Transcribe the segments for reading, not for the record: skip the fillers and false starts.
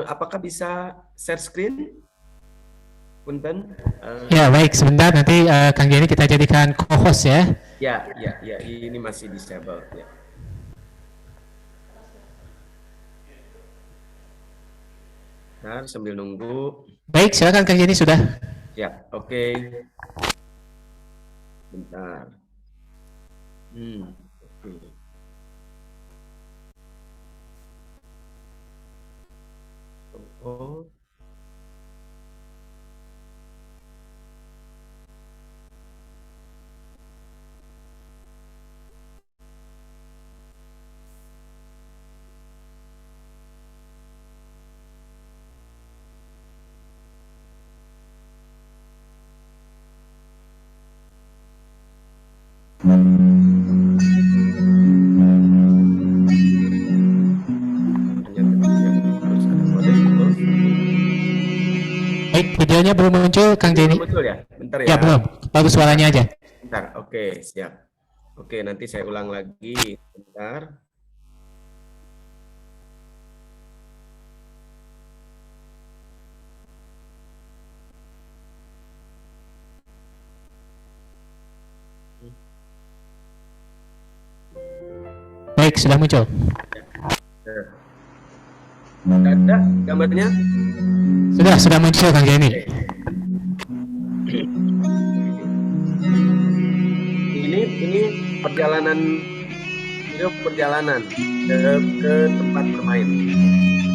Apakah bisa share screen? Punten. Ya, baik. Sebentar, nanti Kang Jenny kita jadikan co-host ya. Ya, ya, ya. Ini masih disable. Ya. Nah, sambil nunggu. Baik, silakan Kang Jenny sudah. Siap. Oke. Bentar. Oke. Oh. Harus ada kode gitu. Baik, videonya belum muncul Kang Ini belum Jenny. muncul ya? Bentar Ya, ya. belum. Baru Bentar. suaranya aja. Bentar. Oke, siap. Oke, nanti saya ulang lagi. Bentar. Baik, sudah muncul. Nah, ada gambarnya? Sudah muncul Kang Jenny. Ini perjalanan video perjalanan ke tempat bermain.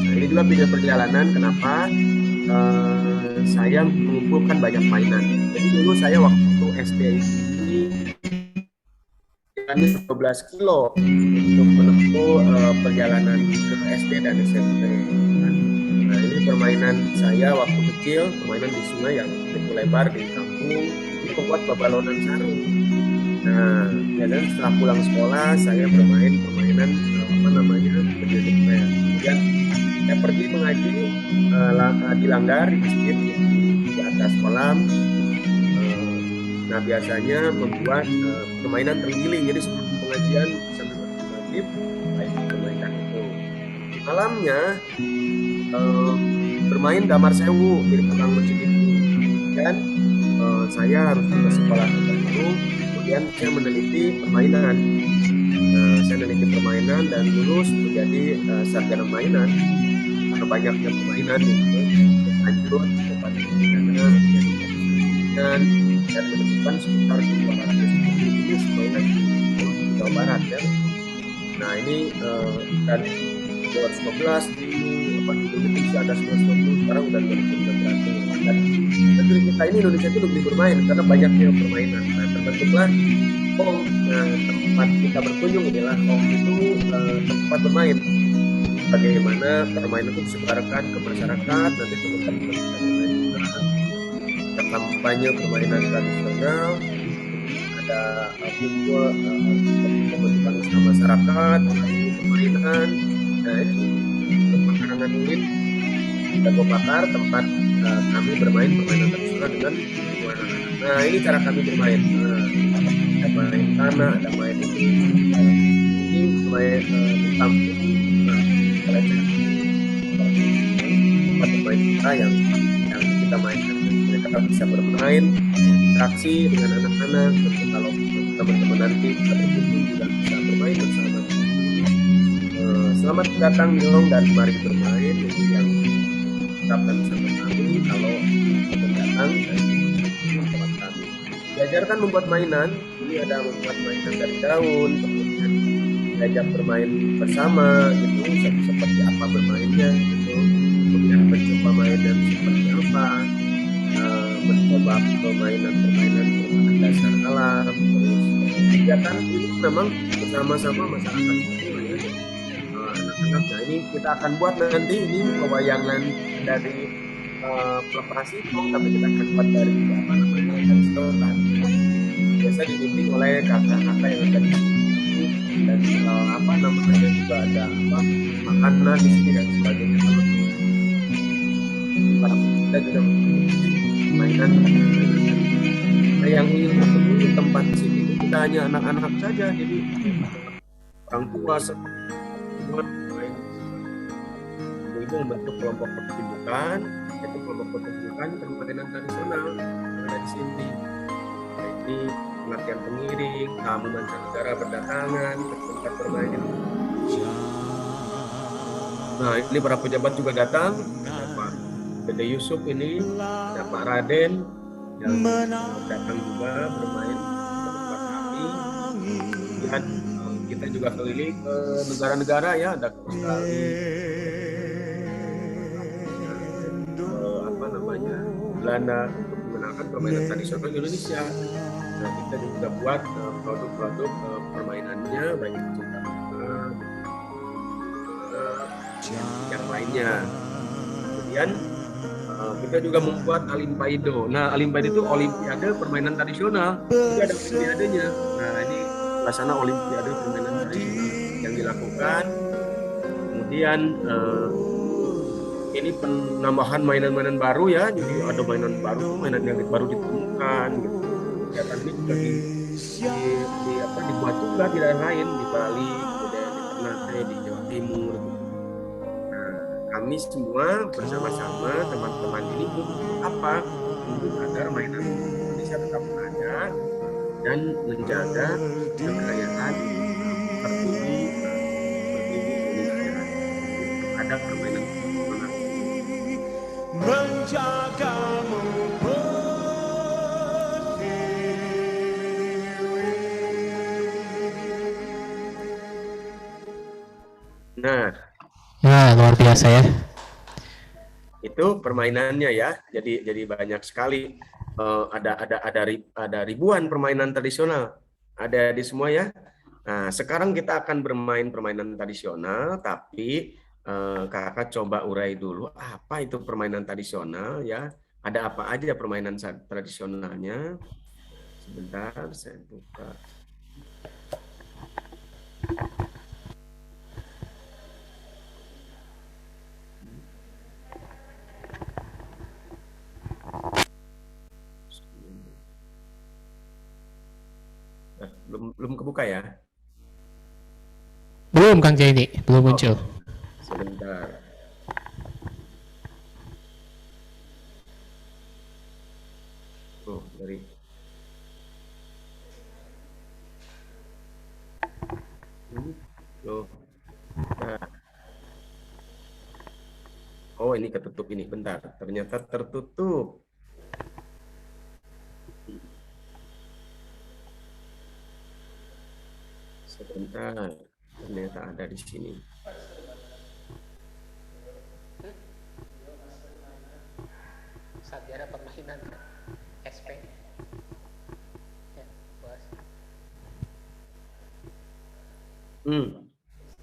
Nah, ini juga video perjalanan. Kenapa? Saya mengumpulkan banyak mainan. Jadi dulu saya waktu SD ini 12 kilo untuk menempuh perjalanan ke SD dan SMP. Nah, ini permainan saya waktu kecil, permainan di sungai yang cukup lebar di kampung. Ini membuat babalonan sarung. Nah, biasanya setelah pulang sekolah saya bermain permainan berdiri. Kemudian saya pergi mengaji di langgar di masjid di atas kolam. Nah, biasanya membuat permainan terenggiling. Jadi sebelum pengajian sambil maghrib, saya bermainkan itu. Malamnya bermain damar sewu di belakang masjid itu. Dan saya harus ke sekolah ke Bandung. Kemudian saya meneliti permainan. Saya meneliti permainan dan lulus menjadi sarjana mainan. Karena banyaknya permainan gitu. Lanjut ke Bandung dan menemukan sekitar 200 permainan di Jawa Barat ya. Nah ini dan 2015 di Indonesia ada 1920, sekarang udah 2019. Dan negeri kita ini Indonesia itu negeri bermain karena banyaknya permainan. Nah terbentuklah Hong, tempat kita berkunjung inilah Hong itu tempat bermain. Bagaimana permainan itu disebarkan ke masyarakat, nanti teman-teman bisa bermain juga. Ada kampanye permainan tradisional, ada kumpul pembentukan usaha masyarakat, permainan. Nah ini pekarangan Ulin Dago Bakar tempat kami bermain permainan tradisional dengan anak-anak. Nah ini cara kami bermain. Ada main tanah, ada main ini main hitam. Nah, tempat bermain kita yang kita mainkan. Mereka bisa bermain interaksi dengan anak-anak. Kalau teman-teman nanti bisa berkunjung juga bisa bermain bersama. Selamat datang Yong dan mari bermain. Jadi yang ucapkan bersama kami kalau datang dan tempat kami. Diajarkan membuat mainan. Ini ada membuat mainan dari daun, kemudian diajak bermain bersama gitu, seperti apa bermainnya gitu. Kemudian mencoba mainan seperti apa, mencoba permainan dasar alam. Terus kegiatan ini memang bersama-sama masyarakat semuanya ya. Anak-anak. Nah ini kita akan buat nanti ini pewayangan dari pelepas itu, tapi kita akan buat dari sedotan. Biasa dibimbing oleh kakak-kakak yang ada di sini dan juga ada makanan di sini dan sebagainya. Kita juga mainan. Nah, yang ingin berkunjung tempat di sini tidak hanya anak-anak saja, jadi orang tua semua ibu itu membentuk kelompok pertunjukan, yaitu kelompok pertunjukan permainan tradisional yang ada di sini. Nah, ini pelatihan pengiring, tamu mancanegara berdatangan ke tempat permainan. Nah, ini para pejabat juga datang, ada Pak Dede Yusuf ini, ada Pak Raden yang datang juga bermain ke tempat kami. Kemudian kita juga keliling ke negara-negara ya, ada ke Australia, Belanda untuk mengenalkan permainan tradisional Indonesia. Nah, kita juga buat produk-produk permainannya, baik itu yang lainnya. Kemudian kita juga membuat Alimpaido. Nah, Alimpaido itu Olimpiade permainan tradisional. Itu ada Olimpiadenya. Nah, ini pelaksana Olimpiade permainan tradisional yang dilakukan. Kemudian ini penambahan mainan-mainan baru ya. Jadi ada mainan baru, mainan yang baru ditemukan. Gitu. Kegiatan ini juga dibuat juga di daerah lain, di Bali, kemudian di Ternate, di Jawa Timur. Kami semua bersama-sama teman-teman ini untuk apa? Untuk agar mainan Indonesia tetap ada dan menjaga kekayaan tertinggi Indonesia. Ada permainan nasional. Menjagamu. Nah. Ya, luar biasa ya. Itu permainannya ya. Jadi banyak sekali. Ada ribuan permainan tradisional. Ada di semua ya. Nah, sekarang kita akan bermain permainan tradisional, tapi kakak coba urai dulu apa itu permainan tradisional ya. Ada apa aja permainan tradisionalnya. Sebentar, saya buka. Belum kebuka ya? Belum Kang Jaini, belum muncul. Sebentar. Oh, dari loh. Nah. Oh, ini ketutup ini. Bentar. Ternyata tertutup. Sebentar, ternyata ada di sini. Saat ada permainan SP. Ya, bos.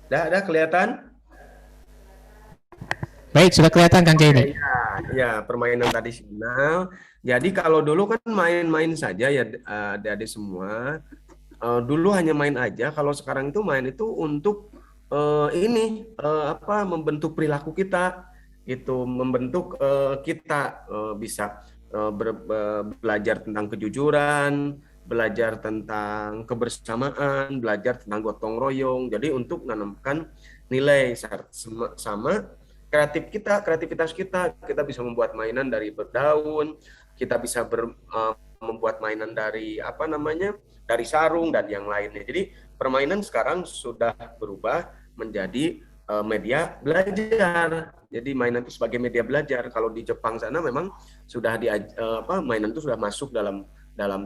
Ada kelihatan? Baik, sudah kelihatan Kang Jaini. Ya, permainan tradisional. Jadi kalau dulu kan main-main saja ya adik-adik semua. Dulu hanya main aja, kalau sekarang itu main itu untuk membentuk perilaku kita, itu membentuk kita bisa belajar tentang kejujuran, belajar tentang kebersamaan, belajar tentang gotong royong. Jadi untuk menanamkan nilai sama kreativitas kita bisa membuat mainan dari berdaun, kita bisa membuat mainan dari dari sarung dan yang lainnya. Jadi permainan sekarang sudah berubah menjadi media belajar. Jadi mainan itu sebagai media belajar. Kalau di Jepang sana memang sudah mainan itu sudah masuk dalam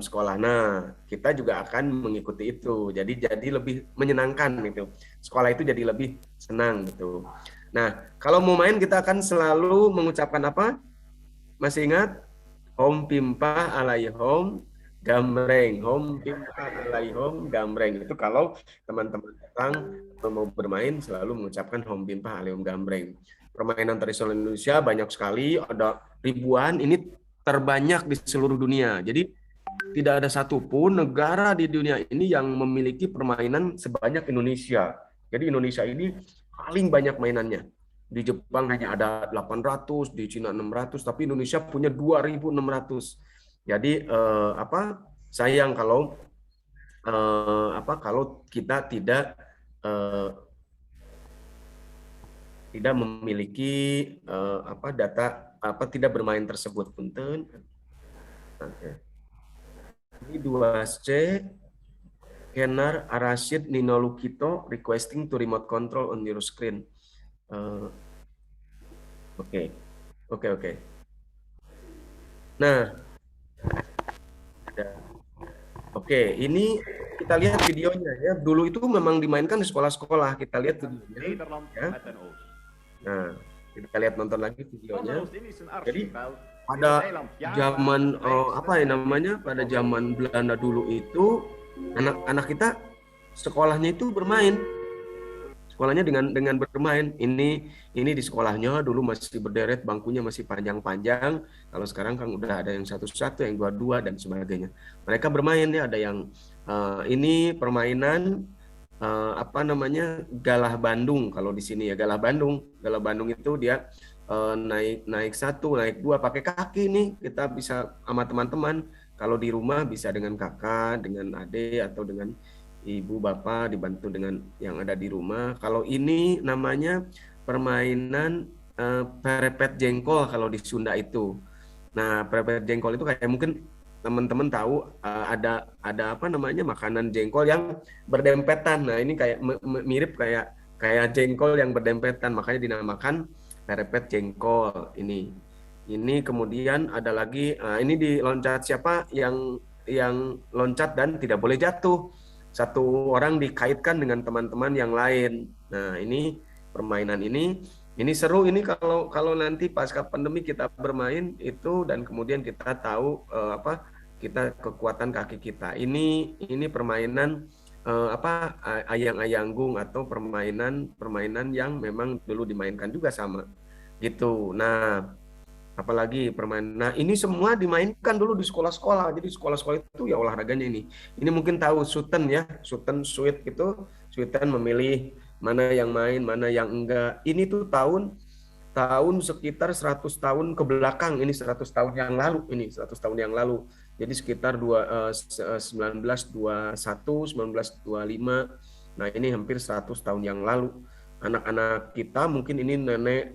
sekolah. Nah, kita juga akan mengikuti itu. Jadi lebih menyenangkan gitu. Sekolah itu jadi lebih senang gitu. Nah, kalau mau main kita akan selalu mengucapkan apa? Masih ingat? Hom pimpah alaihom gamreng. Hom pimpah alaihom gamreng. Itu kalau teman-teman datang mau bermain selalu mengucapkan hom pimpah alaihom gamreng. Permainan tradisional Indonesia banyak sekali, ada ribuan, ini terbanyak di seluruh dunia. Jadi tidak ada satupun negara di dunia ini yang memiliki permainan sebanyak Indonesia. Jadi Indonesia ini paling banyak mainannya. Di Jepang hanya ada 800, di Cina 600, tapi Indonesia punya 2.600. Jadi sayang kalau kalau kita tidak tidak memiliki data tidak bermain tersebut. Punten. Oke. Ini 2C, Kenar Arashid Ninolukito requesting to remote control on your screen. Oke. Nah, oke, ini kita lihat videonya ya. Dulu itu memang dimainkan di sekolah-sekolah. Kita lihat videonya. Ya. Nah, kita lihat nonton lagi videonya. Jadi pada zaman pada zaman Belanda dulu itu anak-anak kita sekolahnya itu bermain. Sekolahnya dengan bermain. Ini di sekolahnya dulu masih berderet, bangkunya masih panjang-panjang. Kalau sekarang kan udah ada yang satu-satu, yang dua-dua dan sebagainya. Mereka bermain ya, ada yang ini permainan Galah Bandung. Kalau di sini ya Galah Bandung. Galah Bandung itu dia naik satu, naik dua pakai kaki nih. Kita bisa sama teman-teman. Kalau di rumah bisa dengan kakak, dengan adik atau dengan ibu bapak, dibantu dengan yang ada di rumah. Kalau ini namanya permainan perepet jengkol kalau di Sunda itu. Nah, perepet jengkol itu kayak mungkin teman-teman tahu ada makanan jengkol yang berdempetan. Nah, ini kayak mirip kayak jengkol yang berdempetan, makanya dinamakan perepet jengkol ini. Ini kemudian ada lagi ini di loncat siapa yang loncat dan tidak boleh jatuh. Satu orang dikaitkan dengan teman-teman yang lain. Nah, ini permainan ini seru ini kalau nanti pasca pandemi kita bermain itu dan kemudian kita tahu kita kekuatan kaki kita. Ini permainan ayang-ayanggung atau permainan yang memang dulu dimainkan juga sama gitu. Nah, apalagi permainan. Nah, ini semua dimainkan dulu di sekolah-sekolah. Jadi sekolah-sekolah itu ya olahraganya ini. Ini mungkin tahu Suten ya, Suten Sweet gitu. Sweeten memilih mana yang main, mana yang enggak. Ini tuh tahun sekitar 100 tahun ke belakang. Ini 100 tahun yang lalu. Ini 100 tahun yang lalu. Jadi sekitar 1921, 1925. Nah, ini hampir 100 tahun yang lalu. Anak-anak kita mungkin ini nenek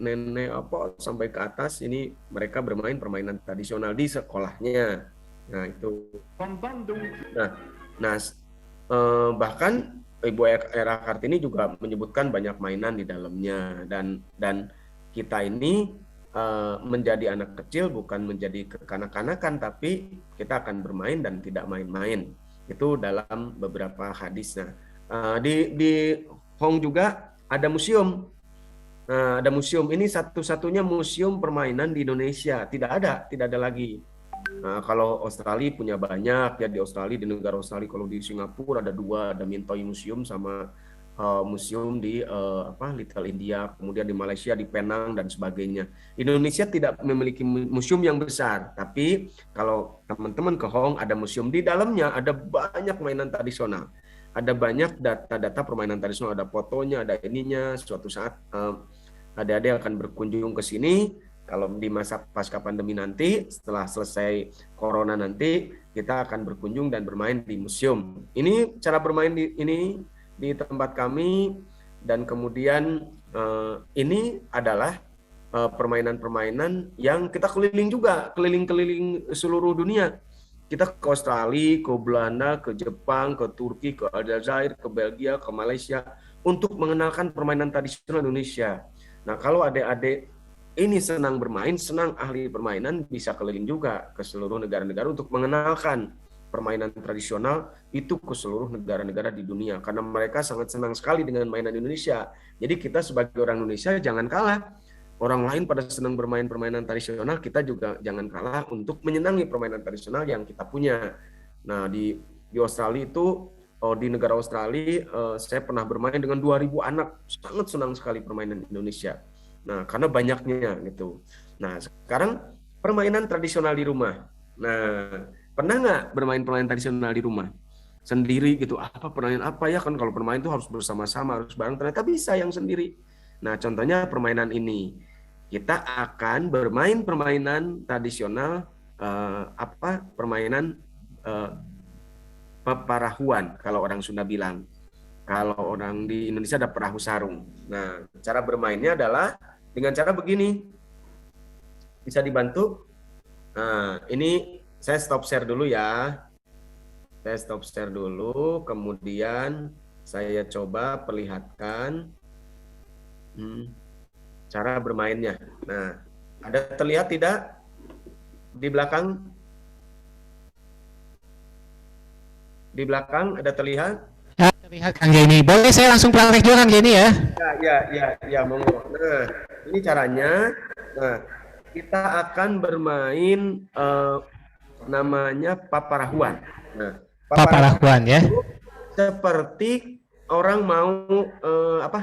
sampai ke atas ini mereka bermain permainan tradisional di sekolahnya. Nah, itu. Nah, bahkan Ibu Era Kartini juga menyebutkan banyak mainan di dalamnya dan kita ini menjadi anak kecil bukan menjadi kekanak-kanakan, tapi kita akan bermain dan tidak main-main. Itu dalam beberapa hadis. Nah, di Hong juga ada museum. Nah, ada museum ini satu-satunya museum permainan di Indonesia. Tidak ada lagi. Nah, kalau Australia punya banyak ya, di Australia, di negara Australia. Kalau di Singapura ada 2, ada Mintoi Museum sama museum di Little India, kemudian di Malaysia di Penang dan sebagainya. Indonesia tidak memiliki museum yang besar, tapi kalau teman-teman ke Hong ada museum, di dalamnya ada banyak mainan tradisional. Ada banyak data-data permainan tradisional, ada fotonya, ada ininya. Suatu saat adik-adik akan berkunjung ke sini. Kalau di masa pasca pandemi nanti, setelah selesai corona nanti, kita akan berkunjung dan bermain di museum. Ini cara bermain di tempat kami, dan kemudian ini adalah permainan-permainan yang kita keliling juga, keliling-keliling seluruh dunia. Kita ke Australia, ke Belanda, ke Jepang, ke Turki, ke Aljazair, ke Belgia, ke Malaysia, untuk mengenalkan permainan tradisional Indonesia. Nah, kalau adik-adik ini senang bermain, senang ahli permainan, bisa keliling juga ke seluruh negara-negara untuk mengenalkan permainan tradisional itu ke seluruh negara-negara di dunia. Karena mereka sangat senang sekali dengan mainan Indonesia. Jadi kita sebagai orang Indonesia jangan kalah. Orang lain pada senang bermain permainan tradisional, kita juga jangan kalah untuk menyenangi permainan tradisional yang kita punya. Nah, di Australia itu, di negara Australia, saya pernah bermain dengan 2.000 anak. Sangat senang sekali permainan Indonesia. Nah, karena banyaknya gitu. Nah, sekarang permainan tradisional di rumah. Nah, pernah nggak bermain permainan tradisional di rumah? Sendiri gitu, permainan apa ya, kan kalau bermain itu harus bersama-sama, harus bareng, ternyata bisa yang sendiri. Nah, contohnya permainan ini. Kita akan bermain permainan tradisional, permainan peparahuan kalau orang Sunda bilang. Kalau orang di Indonesia ada perahu sarung. Nah, cara bermainnya adalah dengan cara begini. Bisa dibantu? Nah, ini saya stop share dulu ya. Saya stop share dulu, kemudian saya coba perlihatkan cara bermainnya. Nah, ada terlihat tidak di belakang? Di belakang ada terlihat? Ya, terlihat Kang Jenny. Boleh saya langsung praktek juga Kang Jenny ya? Ya, monggo. Nah, ini caranya. Nah, kita akan bermain namanya paparahuan. Nah, Paparahuan ya. itu seperti orang mau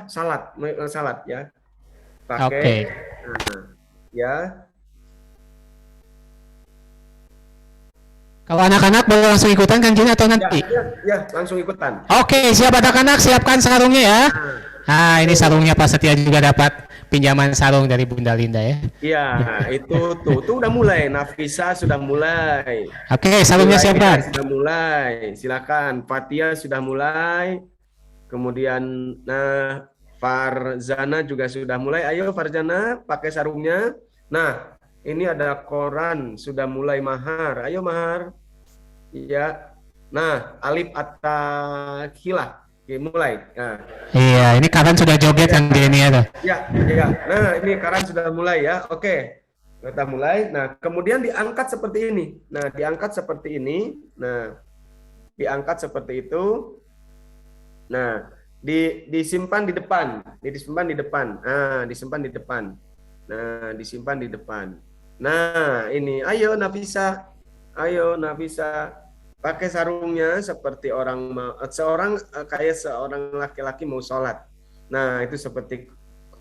salat ya. Pakai Oke. ya. Kalau anak-anak boleh langsung ikutan Kang Jenny atau nanti? Ya, langsung ikutan. Oke, siap anak-anak, siapkan sarungnya ya. Nah, ini sarungnya Pak Setia juga dapat pinjaman sarung dari Bunda Linda ya. Iya, itu tuh udah mulai. Nafisa sudah mulai. Oke, sarungnya siapkan. Sudah mulai. Silakan. Fatia sudah mulai. Kemudian Farzana juga sudah mulai. Ayo Farzana, pakai sarungnya. Nah, ini ada koran sudah mulai Mahar. Ayo Mahar. Iya. Nah, Alif At-Takhilah. Oke, mulai. Nah. Iya, ini Karan sudah joget Kang Jenny ya. Iya. Nah, ini Karan sudah mulai ya. Oke. Kita mulai. Nah, kemudian diangkat seperti ini. Nah, diangkat seperti ini. Nah, diangkat seperti itu. Nah, disimpan di depan. Disimpan di depan. Nah, disimpan di depan. Nah, disimpan di depan. Nah, ini. Ayo Nafisa. Pakai sarungnya seperti kayak seorang laki-laki mau sholat. Nah, itu seperti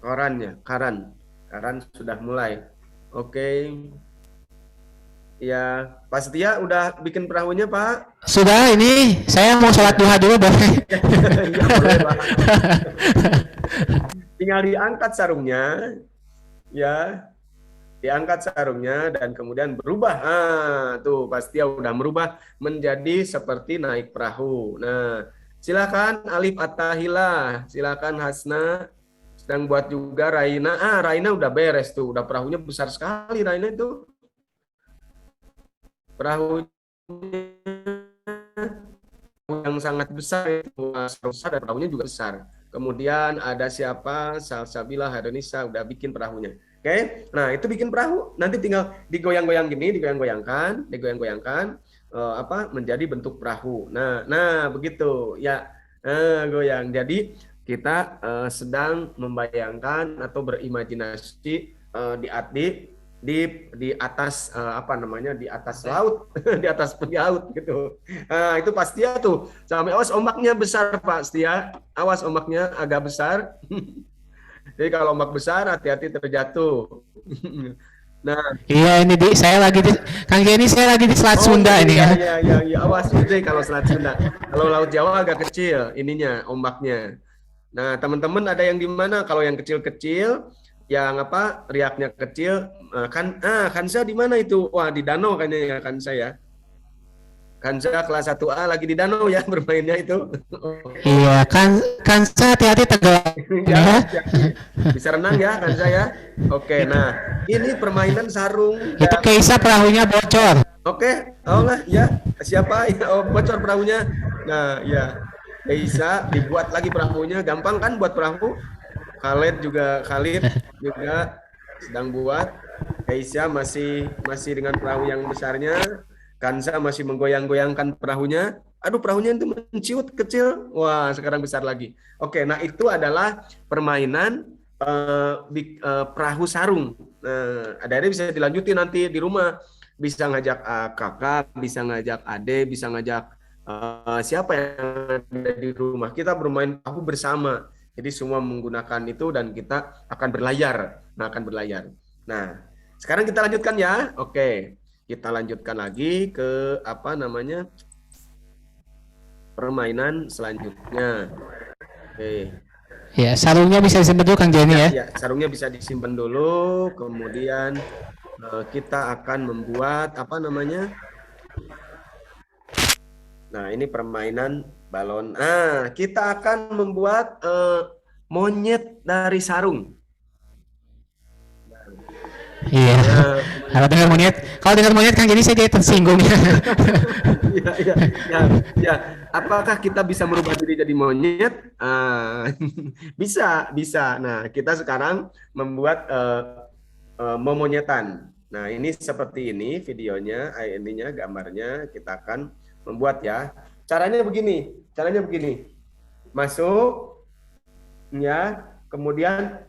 korannya. Karan sudah mulai. Oke. Ya, Pak Setia udah bikin perahunya, Pak? Sudah, ini saya mau sholat duha dulu boleh? Ya, boleh, Pak. Tinggal diangkat sarungnya. Ya. Diangkat sarungnya dan kemudian berubah. Tuh Pak Setia udah merubah menjadi seperti naik perahu. Nah, silakan Alif At-Tahilah, silakan Hasna, sedang buat juga Raina. Raina udah beres tuh, udah perahunya besar sekali Raina itu. Perahunya yang sangat besar itu, besar dan perahunya juga besar. Kemudian ada siapa? Salsabila Hadonisa udah bikin perahunya. Oke, nah itu bikin perahu, nanti tinggal digoyang-goyang gini, digoyang-goyangkan, menjadi bentuk perahu. Nah begitu ya, goyang. Jadi kita sedang membayangkan atau berimajinasi di atas di atas laut, di atas laut gitu. Nah itu pasti ya tuh, sampai awas ombaknya besar Pak Setia, awas ombaknya agak besar. Jadi kalau ombak besar hati-hati terjatuh. Nah, iya ini Kang Jenny saya lagi di Selat Sunda ini ya. Iya, awas deh kalau Selat Sunda. Kalau Laut Jawa agak kecil ininya ombaknya. Nah, teman-teman ada yang di mana? Kalau yang kecil-kecil, yang riaknya kecil, Kansa di mana itu? Wah, di danau kayaknya ya Kansa ya. Kansa kelas 1A lagi di danau ya bermainnya itu. Iya, Kansa hati-hati tenggelam ya. Bisa renang ya Kansa ya. Oke, nah ini permainan sarung. Itu Keisa perahunya bocor. Oke, lah ya. Siapa? Bocor perahunya. Nah, ya. Keisa dibuat lagi perahunya. Gampang kan buat perahu? Khalid juga sedang buat. Keisa masih dengan perahu yang besarnya. Kansa masih menggoyang-goyangkan perahunya. Aduh, perahunya itu menciut kecil. Wah, sekarang besar lagi. Oke, nah itu adalah permainan perahu sarung. Nah, adik-adik bisa dilanjutin nanti di rumah. Bisa ngajak kakak, bisa ngajak adik, bisa ngajak siapa yang ada di rumah. Kita bermain perahu bersama. Jadi semua menggunakan itu dan kita akan berlayar. Nah, sekarang kita lanjutkan ya. Oke. Kita lanjutkan lagi ke permainan selanjutnya. Oke. Ya, sarungnya bisa disimpan dulu Kang Jenny ya. Ya, sarungnya bisa disimpan dulu. Kemudian kita akan membuat Nah, ini permainan balon. Kita akan membuat monyet dari sarung. Iya. Nah, Kalau dengar monyet kan jadi saya tersinggung ya. ya, ya, ya, ya. Apakah kita bisa merubah diri jadi monyet? Bisa, bisa. Nah, kita sekarang membuat memonyetan. Nah, ini seperti ini videonya, ininya, gambarnya. Kita akan membuat ya. Caranya begini. Masuk, ya. Kemudian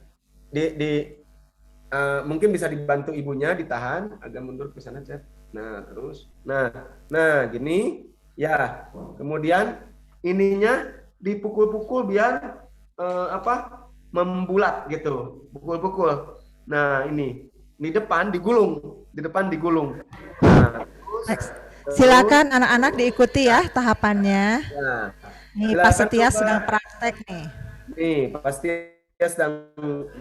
mungkin bisa dibantu ibunya, ditahan agak mundur ke sana, Cep. Nah, terus. Nah, gini. Ya. Kemudian ininya dipukul-pukul biar membulat gitu. Pukul-pukul. Nah, ini di depan digulung. Nah, Next. Silakan anak-anak diikuti ya tahapannya. ya. Nih Pak Silakan Setia coba. sedang praktek nih. Nih, pasti dia sedang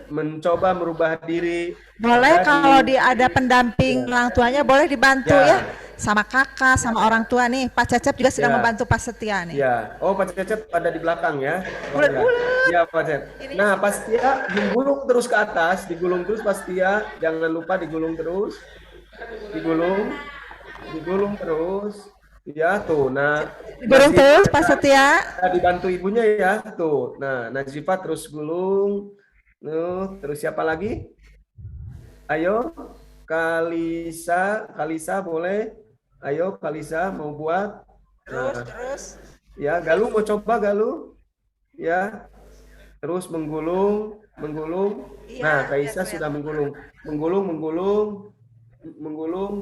mencoba merubah diri. Boleh Jadi, kalau ada pendamping orang tuanya boleh dibantu Ya. ya. Sama kakak, sama orang tua nih. Pak Cecep juga sedang Ya. membantu Pak Setia nih. Ya, oh Pak Cecep ada di belakang ya. Bulat-bulat. Ya Pak Cecep. Nah, pasti ya digulung terus ke atas, digulung terus pasti ya. Jangan lupa digulung terus. Digulung terus. Ya, tuh. Nah, Digulung terus Pak Setia. Nah, dibantu ibunya ya. Tuh. Nah, Nazifa terus gulung. Terus siapa lagi? Ayo, Kalisa boleh. Ayo, Kalisa mau buat. Terus. Ya, Galuh mau coba Galuh. Ya. Terus menggulung. Iya, Nah, Kaisa sudah menggulung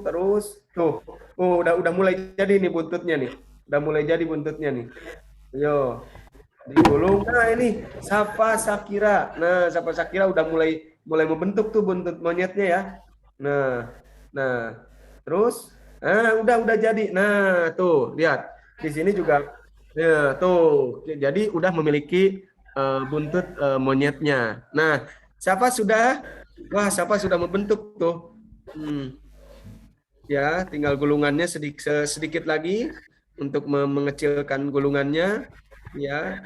terus. Tuh. Udah mulai jadi nih buntutnya nih. Nih. Ayo. Digulung. Nah, ini Safa Sakira. Nah, Safa Sakira udah mulai membentuk tuh buntut monyetnya ya. Nah. Terus udah jadi. Nah, tuh, lihat. Di sini juga ya, tuh. Jadi udah memiliki buntut monyetnya. Nah, Safa sudah membentuk tuh. Ya, tinggal gulungannya sedikit lagi untuk mengecilkan gulungannya. Ya.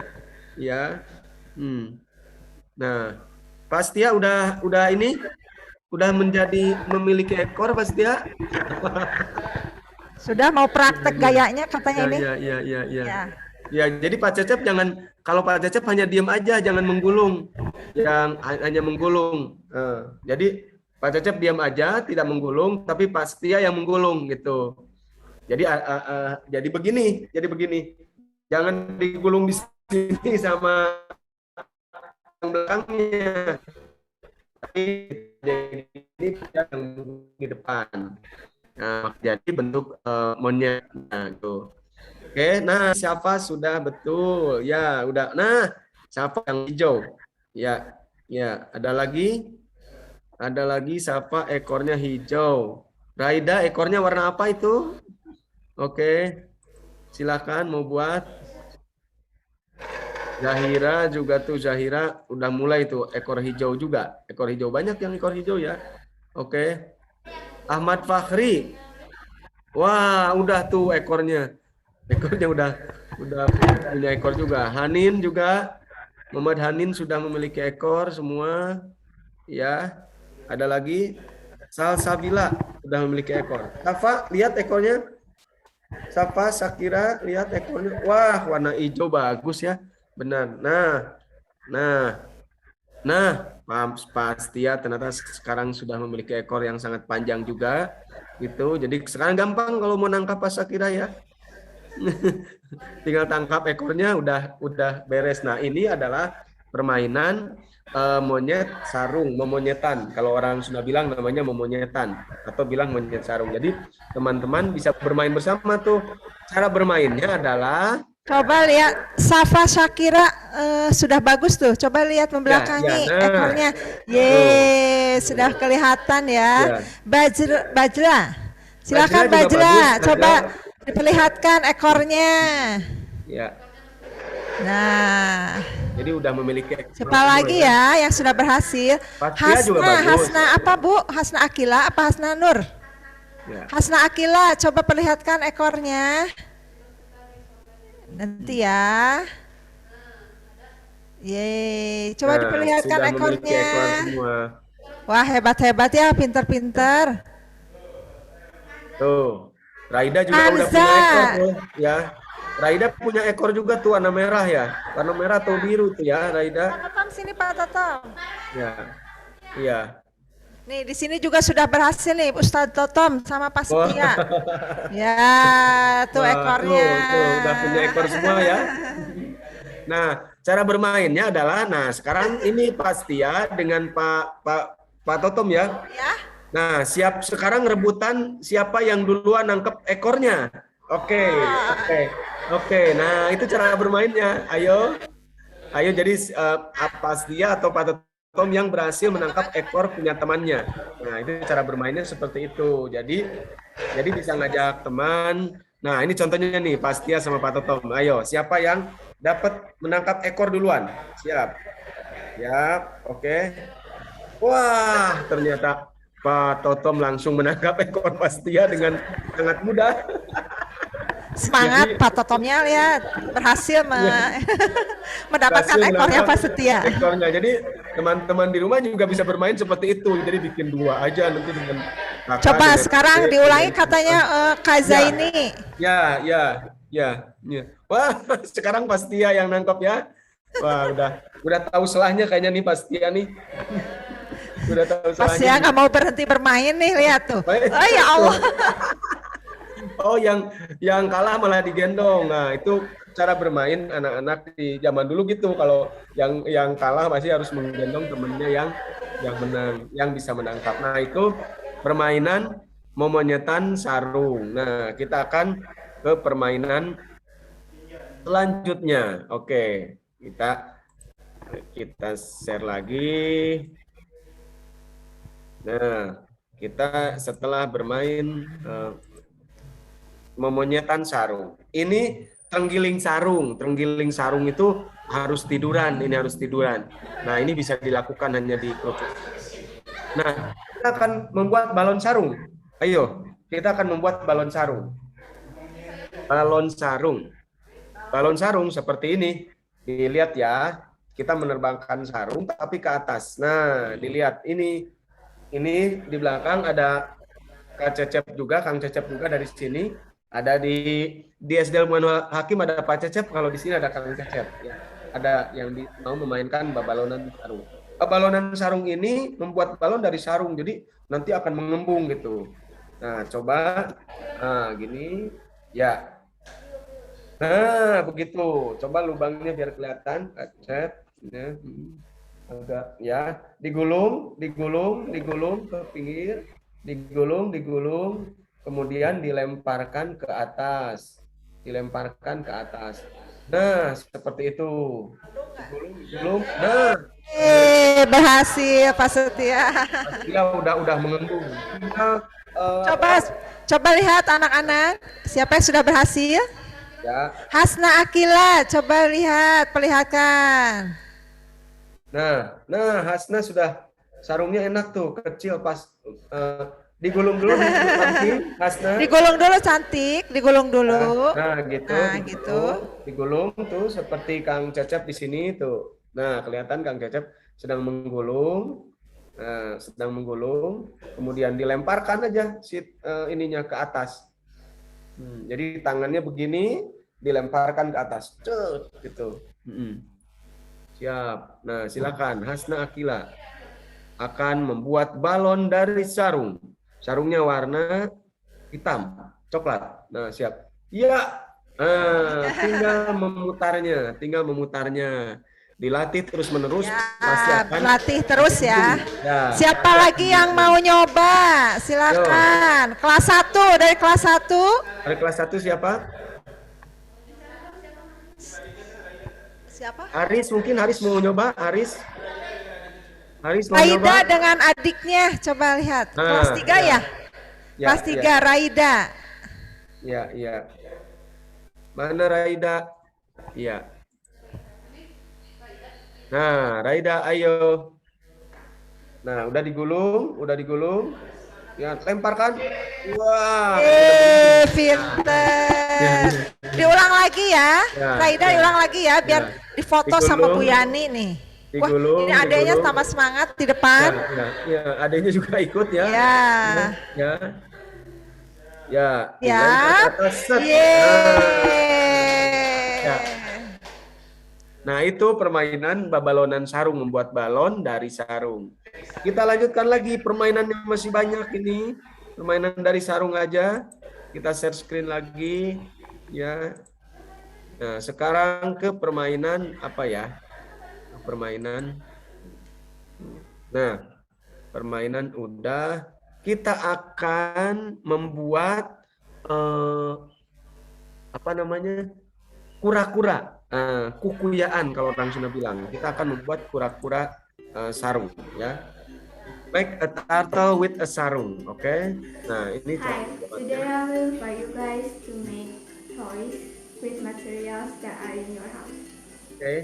Nah, Pastia udah memiliki ekor Pastia. Sudah mau praktek gayanya katanya ini. Ya. Ya, jadi Pak Cecep kalau Pak Cecep hanya diam aja, jangan menggulung. Hanya menggulung. Jadi Pak Cecep diam aja, tidak menggulung, tapi Pastia yang menggulung gitu. Jadi begini. Jangan digulung di sini sama yang belakangnya. Tapi ini yang di depan. Nah, jadi bentuk monyet. Nah, tuh. Oke, nah Safa sudah betul. Ya, udah. Nah, Safa yang hijau. Ya, ada lagi Safa ekornya hijau. Raida ekornya warna apa itu? Oke. Silakan mau buat. Zahira juga tuh, Zahira udah mulai tuh ekor hijau juga. Ekor hijau banyak yang ekor hijau ya. Oke. Ahmad Fakhri. Wah, udah tuh ekornya. Ekornya udah punya ekor juga. Hanin juga. Muhammad Hanin sudah memiliki ekor semua. Ya. Ada lagi Salsabila sudah memiliki ekor. Safa, lihat ekornya. Safa, Sakira, lihat ekornya. Wah, warna hijau bagus ya. Benar. Nah, Pastia ternyata sekarang sudah memiliki ekor yang sangat panjang juga. Gitu. Jadi sekarang gampang kalau mau nangkap Pak Sakira ya. Tinggal tangkap ekornya udah beres. Nah, ini adalah permainan monyet sarung, memonyetan. Kalau orang sudah bilang namanya memonyetan atau bilang monyet sarung. Jadi teman-teman bisa bermain bersama tuh. Cara bermainnya adalah Coba lihat Safa Syakira sudah bagus tuh. Coba lihat membelakangi ekornya. Sudah kelihatan ya. Bajra. Silakan Bajra. Coba diperlihatkan ekornya. Ya. Nah. Jadi udah memiliki ekor. Siapa lagi ya yang sudah berhasil? Hasna apa Bu? Hasna Akila apa Hasna Nur? Ya. Hasna Akila, coba perlihatkan ekornya. Nanti ya. Yeay, coba Nah, diperlihatkan sudah memiliki ekornya. ekor semua. Wah, hebat-hebat ya, pinter-pinter. Tuh, Raida juga udah Hamza. punya ekor tuh, ya. Raida punya ekor juga tuh warna merah ya, warna merah atau biru tuh ya, Raida. Pak Totom sini Pak Totom. Ya, iya. Nih di sini juga sudah berhasil nih Ustadz Totom sama Pak Wah. Setia. Ya, tuh Wah, ekornya. tuh, udah punya ekor semua ya. Nah, cara bermainnya adalah, nah sekarang ini Pak Setia dengan Pak Totom ya. Ya. Nah, sekarang rebutan siapa yang duluan nangkep ekornya. Oke, oke, oke. Nah, itu cara bermainnya. Ayo, ayo. Jadi Pak Setia atau Pak Totom yang berhasil menangkap ekor punya temannya. Nah, itu cara bermainnya seperti itu. Jadi bisa ngajak teman. Nah, ini contohnya nih, Pak Setia sama Pak Totom. Ayo, siapa yang dapat menangkap ekor duluan? Siap. Ya, oke. Wah, ternyata Pak Totom langsung menangkap ekor Pak Setia dengan sangat mudah. Semangat Pak Totomnya lihat berhasil mendapatkan Berhasil ekornya menangkap Pak Setia. Ekornya. Jadi teman-teman di rumah juga bisa bermain seperti itu. Jadi bikin dua aja nanti dengan kakak, Coba dengan sekarang adik, diulangi dengan- katanya Kak Zaini. Ya, ya. Wah, sekarang Pak Setia yang nangkap ya. Wah, udah tahu selahnya kayaknya nih Pak Setia nih. Udah tahu Pas selahnya. ya nggak mau berhenti bermain nih, lihat tuh. Baik. Oh ya Allah. Oh, yang kalah malah digendong. Nah, itu cara bermain anak-anak di zaman dulu gitu. Kalau yang kalah pasti harus menggendong temennya yang menang, yang bisa menangkap. Nah, itu permainan momonyetan sarung. Nah, kita akan ke permainan selanjutnya. Oke, kita share lagi. Nah, kita setelah bermain memonyetan sarung. Ini terenggiling sarung. Terenggiling sarung itu harus tiduran. Ini harus tiduran. Nah, ini bisa dilakukan hanya di kelompok. Nah, kita akan membuat balon sarung. Ayo, kita akan membuat balon sarung. Balon sarung. Balon sarung seperti ini. Dilihat ya. Kita menerbangkan sarung tapi ke atas. Nah, dilihat ini di belakang ada Kang Cecep juga dari sini. Ada di SD Ilmuwan Hakim ada Pak Cecep, kalau di sini ada Kang Cecep. Ya. Ada yang mau memainkan balonan sarung. Balonan sarung ini membuat balon dari sarung, jadi nanti akan mengembung gitu. Nah, coba, gini, ya. Nah, begitu. Coba lubangnya biar kelihatan, Pak Cecep. Ya. Agak, ya, digulung ke pinggir, digulung, kemudian dilemparkan ke atas. Nah, seperti itu. Digulung. Nah, Berhasil Pak Setia. dia udah mengembung. Coba lihat anak-anak, siapa yang sudah berhasil? Ya. Hasna Akila, coba lihat, perlihatkan. Nah, Hasna sudah sarungnya enak tuh, kecil pas digulung dulu nanti Hasna. Digulung dulu cantik, digulung dulu. Nah, gitu. Nah, gitu. Digulung tuh seperti Kang Cecep di sini tuh. Nah, kelihatan Kang Cecep sedang menggulung. Nah, kemudian dilemparkan aja ininya ke atas. Jadi tangannya begini, dilemparkan ke atas. Cet, gitu. Siap. Nah, silakan Hasna Akila akan membuat balon dari sarung. Sarungnya warna hitam, coklat. Nah, siap. Iya. Tinggal memutarnya. Dilatih terus-menerus, Ya, pasti akan berlatih terus ya. Ya. Siapa lagi yang mau nyoba? Silakan. Kelas 1, dari kelas 1. Dari kelas 1 siapa? Siapa? Haris, mungkin Haris mau nyoba, Haris mau Raida nyoba. dengan adiknya, coba lihat. Kelas 3 ya? Kelas 3, Raida. Iya. Mana Raida? Iya. Nah, Raida, ayo. Nah, udah digulung. Ya, lemparkan. Wah. Pinter. Diulang lagi ya. Ya, Raida ya. diulang lagi ya biar Ya. difoto sama Bu Digulung. Yani nih. Wah, Digulung, ini adanya digulung. tambah semangat di Ya, depan. ya, adanya juga ikut ya. Ya. Ya. Ya, Ya. dilempar ke atas. Set. Ya. Yeay. Nah, itu permainan babalonan sarung, membuat balon dari sarung. Kita lanjutkan lagi, permainannya masih banyak ini. Permainan dari sarung aja. Kita share screen lagi. Ya. Nah, sekarang ke permainan apa ya? Permainan. Nah, permainan udah. Kita akan membuat apa namanya? Kura-kura. Kukuyaan kalau orang Sunda bilang. Kita akan membuat kura-kura sarung ya. Make a turtle with a sarung, oke? Okay? Nah, ini Hi, cara today I will invite you guys to make toys with materials that are in your house. Oke. Okay.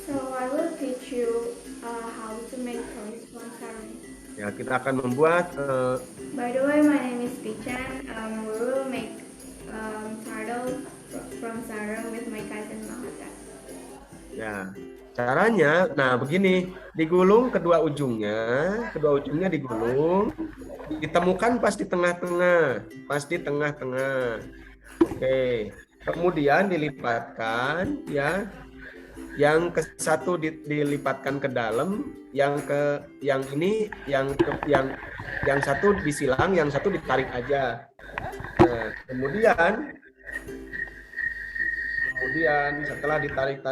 So I will teach you how to make toys from sarung. Ya, kita akan membuat By the way, my name is Pichan. We will make turtle from sarung with my cousin Mahata. ya. Caranya, nah begini, digulung kedua ujungnya digulung, ditemukan pas di tengah-tengah, Oke, kemudian dilipatkan, ya, yang ke satu dilipatkan ke dalam, yang satu disilang, yang satu ditarik aja. Nah, kemudian setelah ditarik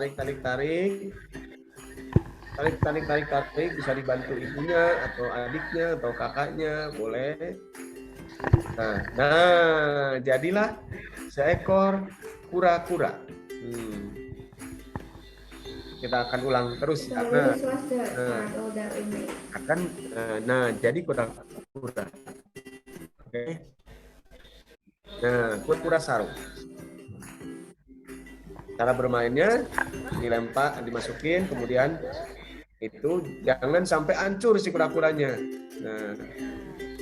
bisa dibantu ibunya atau adiknya atau kakaknya, boleh. Nah, jadilah seekor kura-kura. Kita akan ulang terus So ya. this was the turtle that we made. Jadi kura-kura. Oke. Nah, kura-kura sarung. Cara bermainnya dilempar, dimasukin, kemudian itu jangan sampai hancur si kura-kuranya. Nah,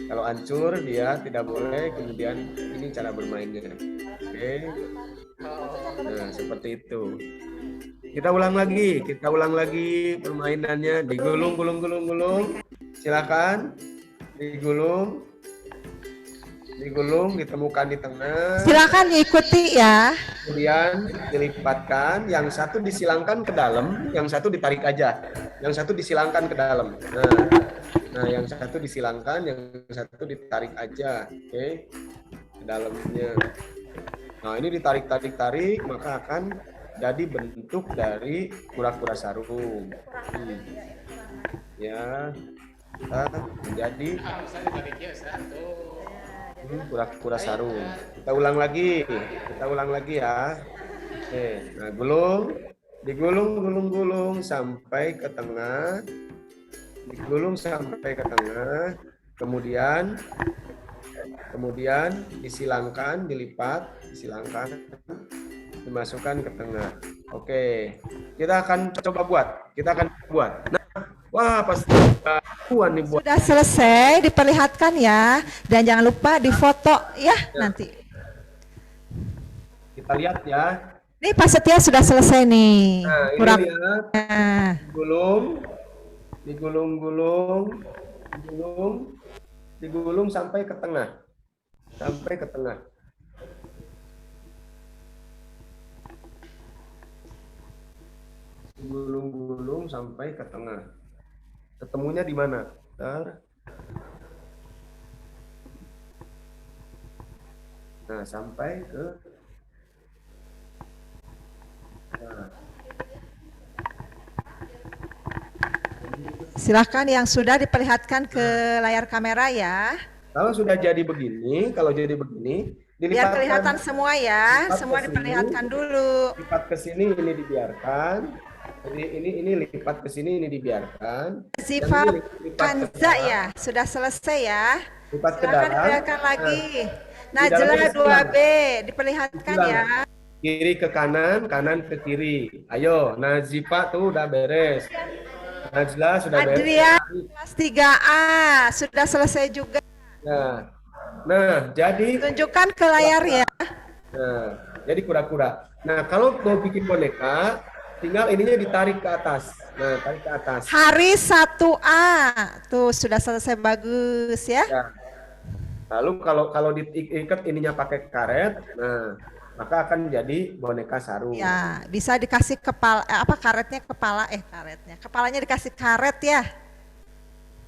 kalau hancur dia tidak boleh. Kemudian ini cara bermainnya. Oke. Nah, seperti itu. Kita ulang lagi permainannya. Digulung. Silakan. Digulung, ditemukan di tengah. Silakan diikuti ya. Kemudian dilipatkan, yang satu disilangkan ke dalam, yang satu ditarik aja. Yang satu disilangkan ke dalam. Nah, yang satu disilangkan, yang satu ditarik aja. Oke. Ke dalamnya. Nah, ini ditarik, maka akan jadi bentuk dari kura-kura sarung. Ya. Menjadi kura-kura sarung. Kita ulang lagi ya. Oke, nah digulung sampai ke tengah. Kemudian disilangkan, dimasukkan ke tengah. Oke, kita akan coba buat. Nah, wah, pasti nih buat. Sudah selesai, diperlihatkan ya. Dan jangan lupa difoto ya nanti. Kita lihat ya. Nih Pak Setia sudah selesai nih. Nah, ini Kurang. lihat. Digulung sampai ke tengah. Digulung sampai ke tengah. Ketemunya di mana? Nah, sampai ke Silakan yang sudah diperlihatkan ke layar kamera ya. Kalau jadi begini, Biar kelihatan semua ya. lipat Semua ke sini. diperlihatkan dulu. Lipat ke sini, ini dibiarkan. Ini lipat ke sini, ini dibiarkan. Ziva Dan ini lipat ke Kanza dalam. ya. Sudah selesai ya. Lipat ke Silakan dalam. diperlihatkan lagi. Di Najla dalamnya 2B diperlihatkan Silang. ya. Kiri ke kanan, kanan ke kiri. Ayo, Nazifa tuh udah beres. Najla sudah beres. Adrian kelas 3A sudah selesai juga. Nah, jadi Tunjukkan ke layar ya. nah, jadi kura-kura. Nah, kalau mau bikin boneka, tinggal ininya ditarik ke atas. Nah, tarik ke atas. Hari 1A. Tuh sudah selesai, bagus ya. Ya. Lalu kalau diikat ininya pakai karet, nah maka akan jadi boneka sarung. Ya, bisa dikasih kepala karetnya kepalanya dikasih karet ya.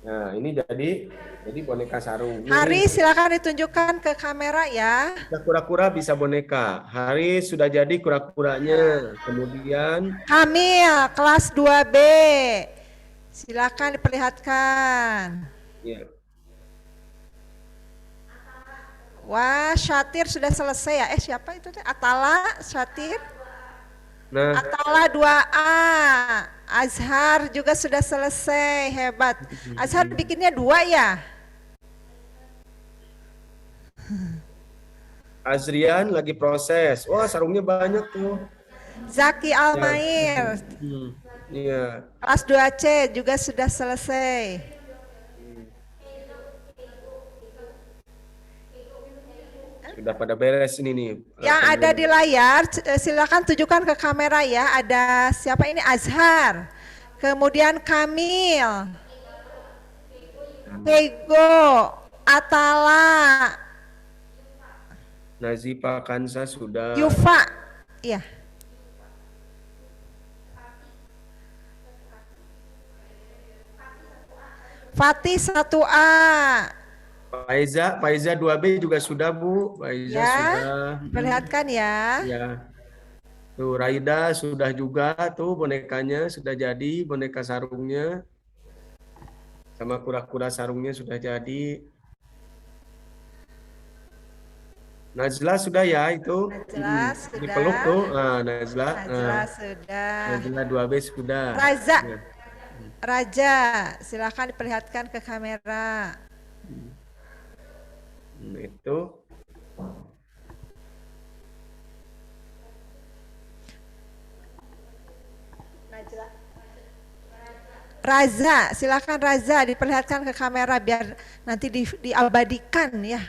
Nah, ini jadi boneka sarung. Hari silakan ditunjukkan ke kamera ya. Kura-kura bisa boneka. Hari sudah jadi kura-kuranya. Kemudian Kamil kelas 2B. Silakan diperlihatkan. ya. Wah, Syatir sudah selesai ya. Siapa itu? Atala, Syatir. Nah, Atala 2A. Azhar juga sudah selesai. Hebat. Azhar bikinnya 2 ya? Azrian lagi proses. Wah, sarungnya banyak tuh. Zaki Almair. Iya. Kelas 2C juga sudah selesai. Sudah pada beres ini nih. Yang ada di layar, silakan tunjukkan ke kamera ya. Ada siapa ini? Azhar. Kemudian Kamil. Pego. Atala. Nazifa Kansa sudah. Yufa. Iya. Fatih 1A. Faiza 2B juga sudah, Bu. Faiza Ya, sudah. perlihatkan ya. Ya. Tuh, Raida sudah juga tuh bonekanya sudah jadi, boneka sarungnya. Sama kura-kura sarungnya sudah jadi. Najla sudah ya itu. Najla sudah. Dipeluk tuh. Nah, Najla. Najla sudah. Najla 2B sudah. Raza. Ya. Raja, silakan diperlihatkan ke kamera. Itu. Raza, silakan Raza diperlihatkan ke kamera biar nanti diabadikan ya.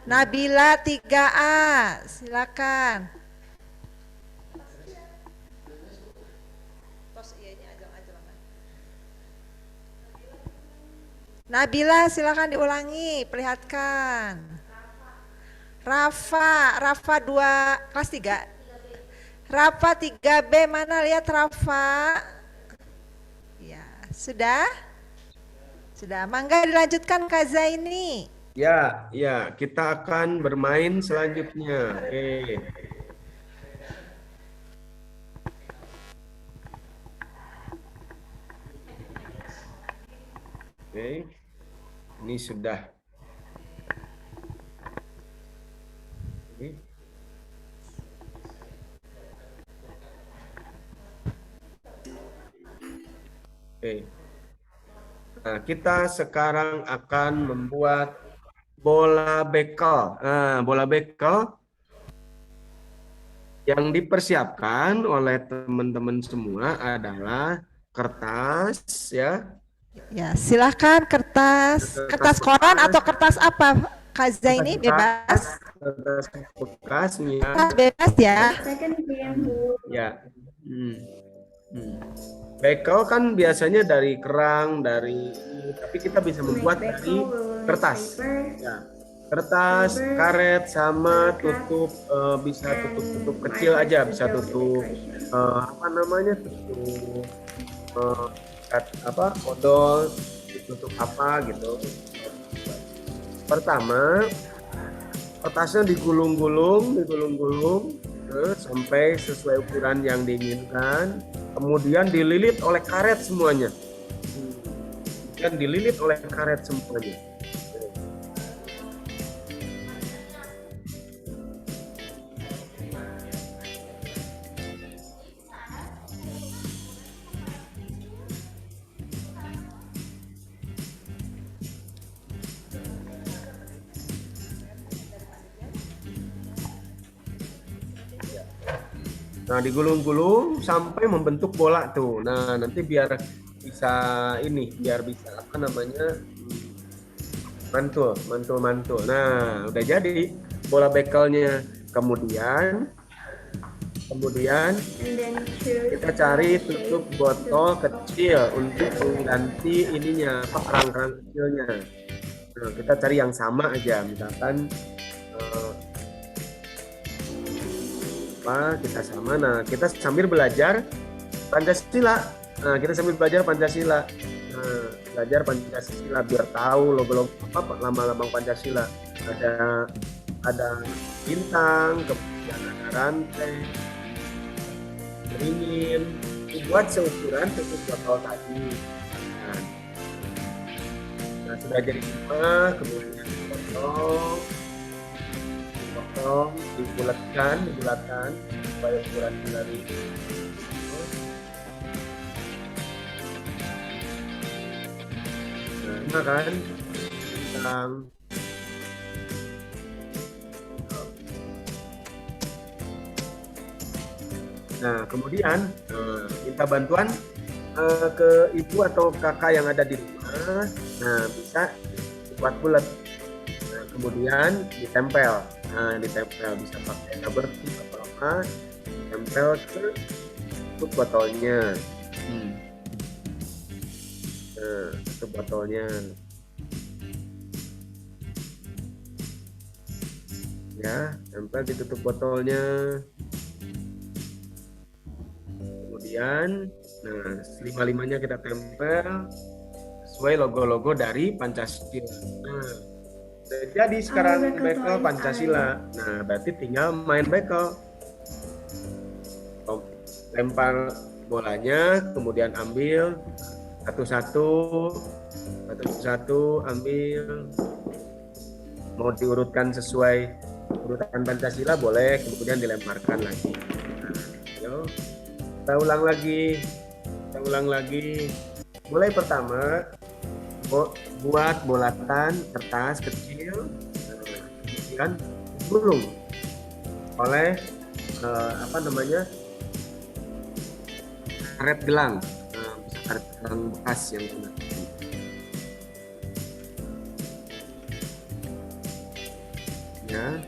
Nabila 3A, silakan. Nabila silakan diulangi, perlihatkan. Rafa 2 kelas 3. Rafa 3B mana, lihat Rafa. Ya, sudah? Sudah, mangga dilanjutkan Kak Zaini. Ya, kita akan bermain selanjutnya. Oke. Ini sudah. Oke. Nah, kita sekarang akan membuat bola bekel. Nah, bola bekel yang dipersiapkan oleh teman-teman semua adalah kertas, ya. Ya, silakan kertas koran atau kertas apa? Kak Zaini bebas. Kertas bekas, ya. Kertas bebas ya. Second PM, Bu. Ya. Bekel kan biasanya dari kerang, tapi kita bisa membuat dari kertas. Ya. Kertas, karet, sama tutup, bisa tutup kecil aja, bisa tutup odol, tutup apa gitu. Pertama, kertasnya digulung-gulung sampai sesuai ukuran yang diinginkan. Kemudian dililit oleh karet semuanya. Nah, digulung-gulung sampai membentuk bola tuh. Nah, nanti biar bisa mantul. Nah, udah jadi bola bekelnya. Kemudian and then choose kita cari tutup botol kecil untuk mengganti ininya, apa, kerang-kerang kecilnya. Nah, kita cari yang sama aja, misalkan kita sama. Nah, kita sambil belajar Pancasila. Nah, kita sambil belajar Pancasila. Nah, belajar Pancasila biar tahu logo-logo apa, lambang-lambang Pancasila. Ada bintang, kemudian ada rantai, beringin, dibuat seukuran tutup botol tadi. Nah, sudah jadi 5, kemudian dipotong, dibulatkan supaya ukuran dari nah kan bintang. Nah, kemudian minta bantuan ke ibu atau kakak yang ada di rumah. Nah, bisa dibuat bulat. Nah, kemudian ditempel. Nah, ditempel bisa pakai rubber tip atau apa, ditempel ke tutup botolnya. Nah, tutup botolnya. Ya, tempel di tutup botolnya. Kemudian, nah, 5-5-nya kita tempel sesuai logo-logo dari Pancasila. Nah, udah jadi sekarang bekel Pancasila. Nah, berarti tinggal main bekel. Lempar bolanya, kemudian ambil satu-satu, ambil. Mau diurutkan sesuai urutan Pancasila boleh, kemudian dilemparkan lagi. Nah, yuk. Kita ulang lagi. Mulai pertama, buat bulatan kertas kecil, kemudian gulung oleh karet gelang, bisa karet gelang bekas yang kena. Ya,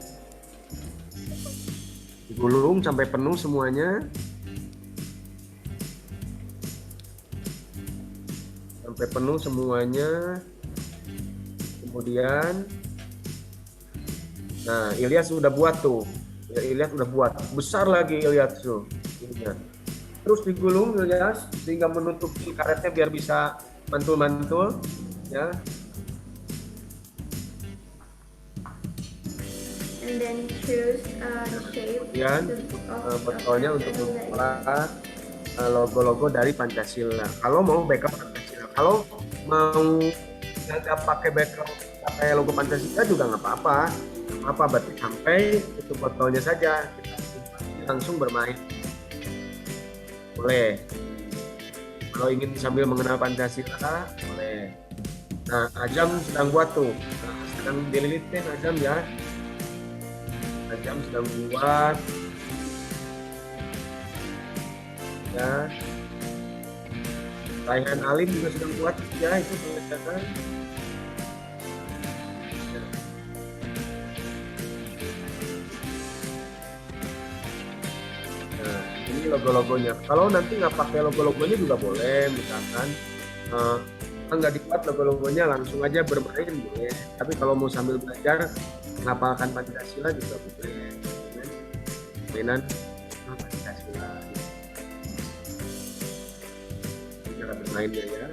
digulung sampai penuh semuanya. Kemudian nah, Ilyas udah buat tuh. Besar lagi Ilyas tuh. Terus digulung Ilyas sehingga menutupi karetnya biar bisa mantul-mantul, ya. And then choose shape. Kemudian botolnya untuk membuat logo-logo dari Pancasila. Kalau mau backup Pancasila, kalau mau nggak pakai logo Pancasila juga nggak apa-apa. Berarti sampai itu botolnya saja kita langsung bermain. Boleh. Kalau ingin sambil mengenal Pancasila, boleh. Nah, Ajam sedang buat tuh. Sedang dililitin Ajam ya. Ajam sedang buat. Ya, Raihan Alim juga sedang buat ya, itu kelihatan. Nah, ini logo-logonya. Kalau nanti nggak pakai logo-logonya juga boleh, misalkan nggak dibuat logo-logonya, langsung aja bermain boleh. Tapi kalau mau sambil belajar menghafalkan Pancasila juga boleh. Mainan Pancasila. Cara bermainnya ya.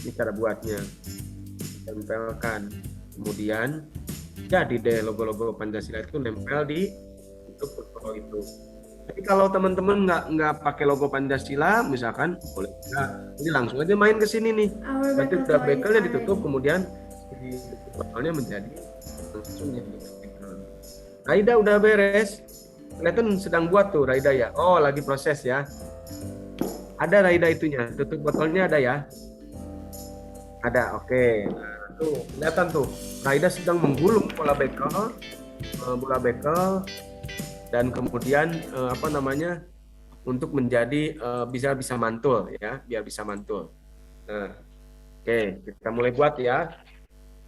Ini cara buatnya. Tempelkan. Kemudian jadi deh logo-logo Pancasila itu nempel di botol itu. Tapi kalau teman-teman nggak pakai logo Pancasila, misalkan boleh ini langsung aja main ke sini nih. Berarti udah bekelnya ditutup, kemudian di botolnya menjadi langsung jadi bekel. Raida udah beres. Kelihatan sedang buat tuh Raida ya. Oh, lagi proses ya. Ada Raida itunya, tutup botolnya ada ya. Ada, oke. Nah, tuh kelihatan tuh Raida sedang menggulung pola bekel bola bekel, dan kemudian apa namanya, untuk menjadi bisa mantul ya, biar bisa mantul. Nah, oke, kita mulai buat ya.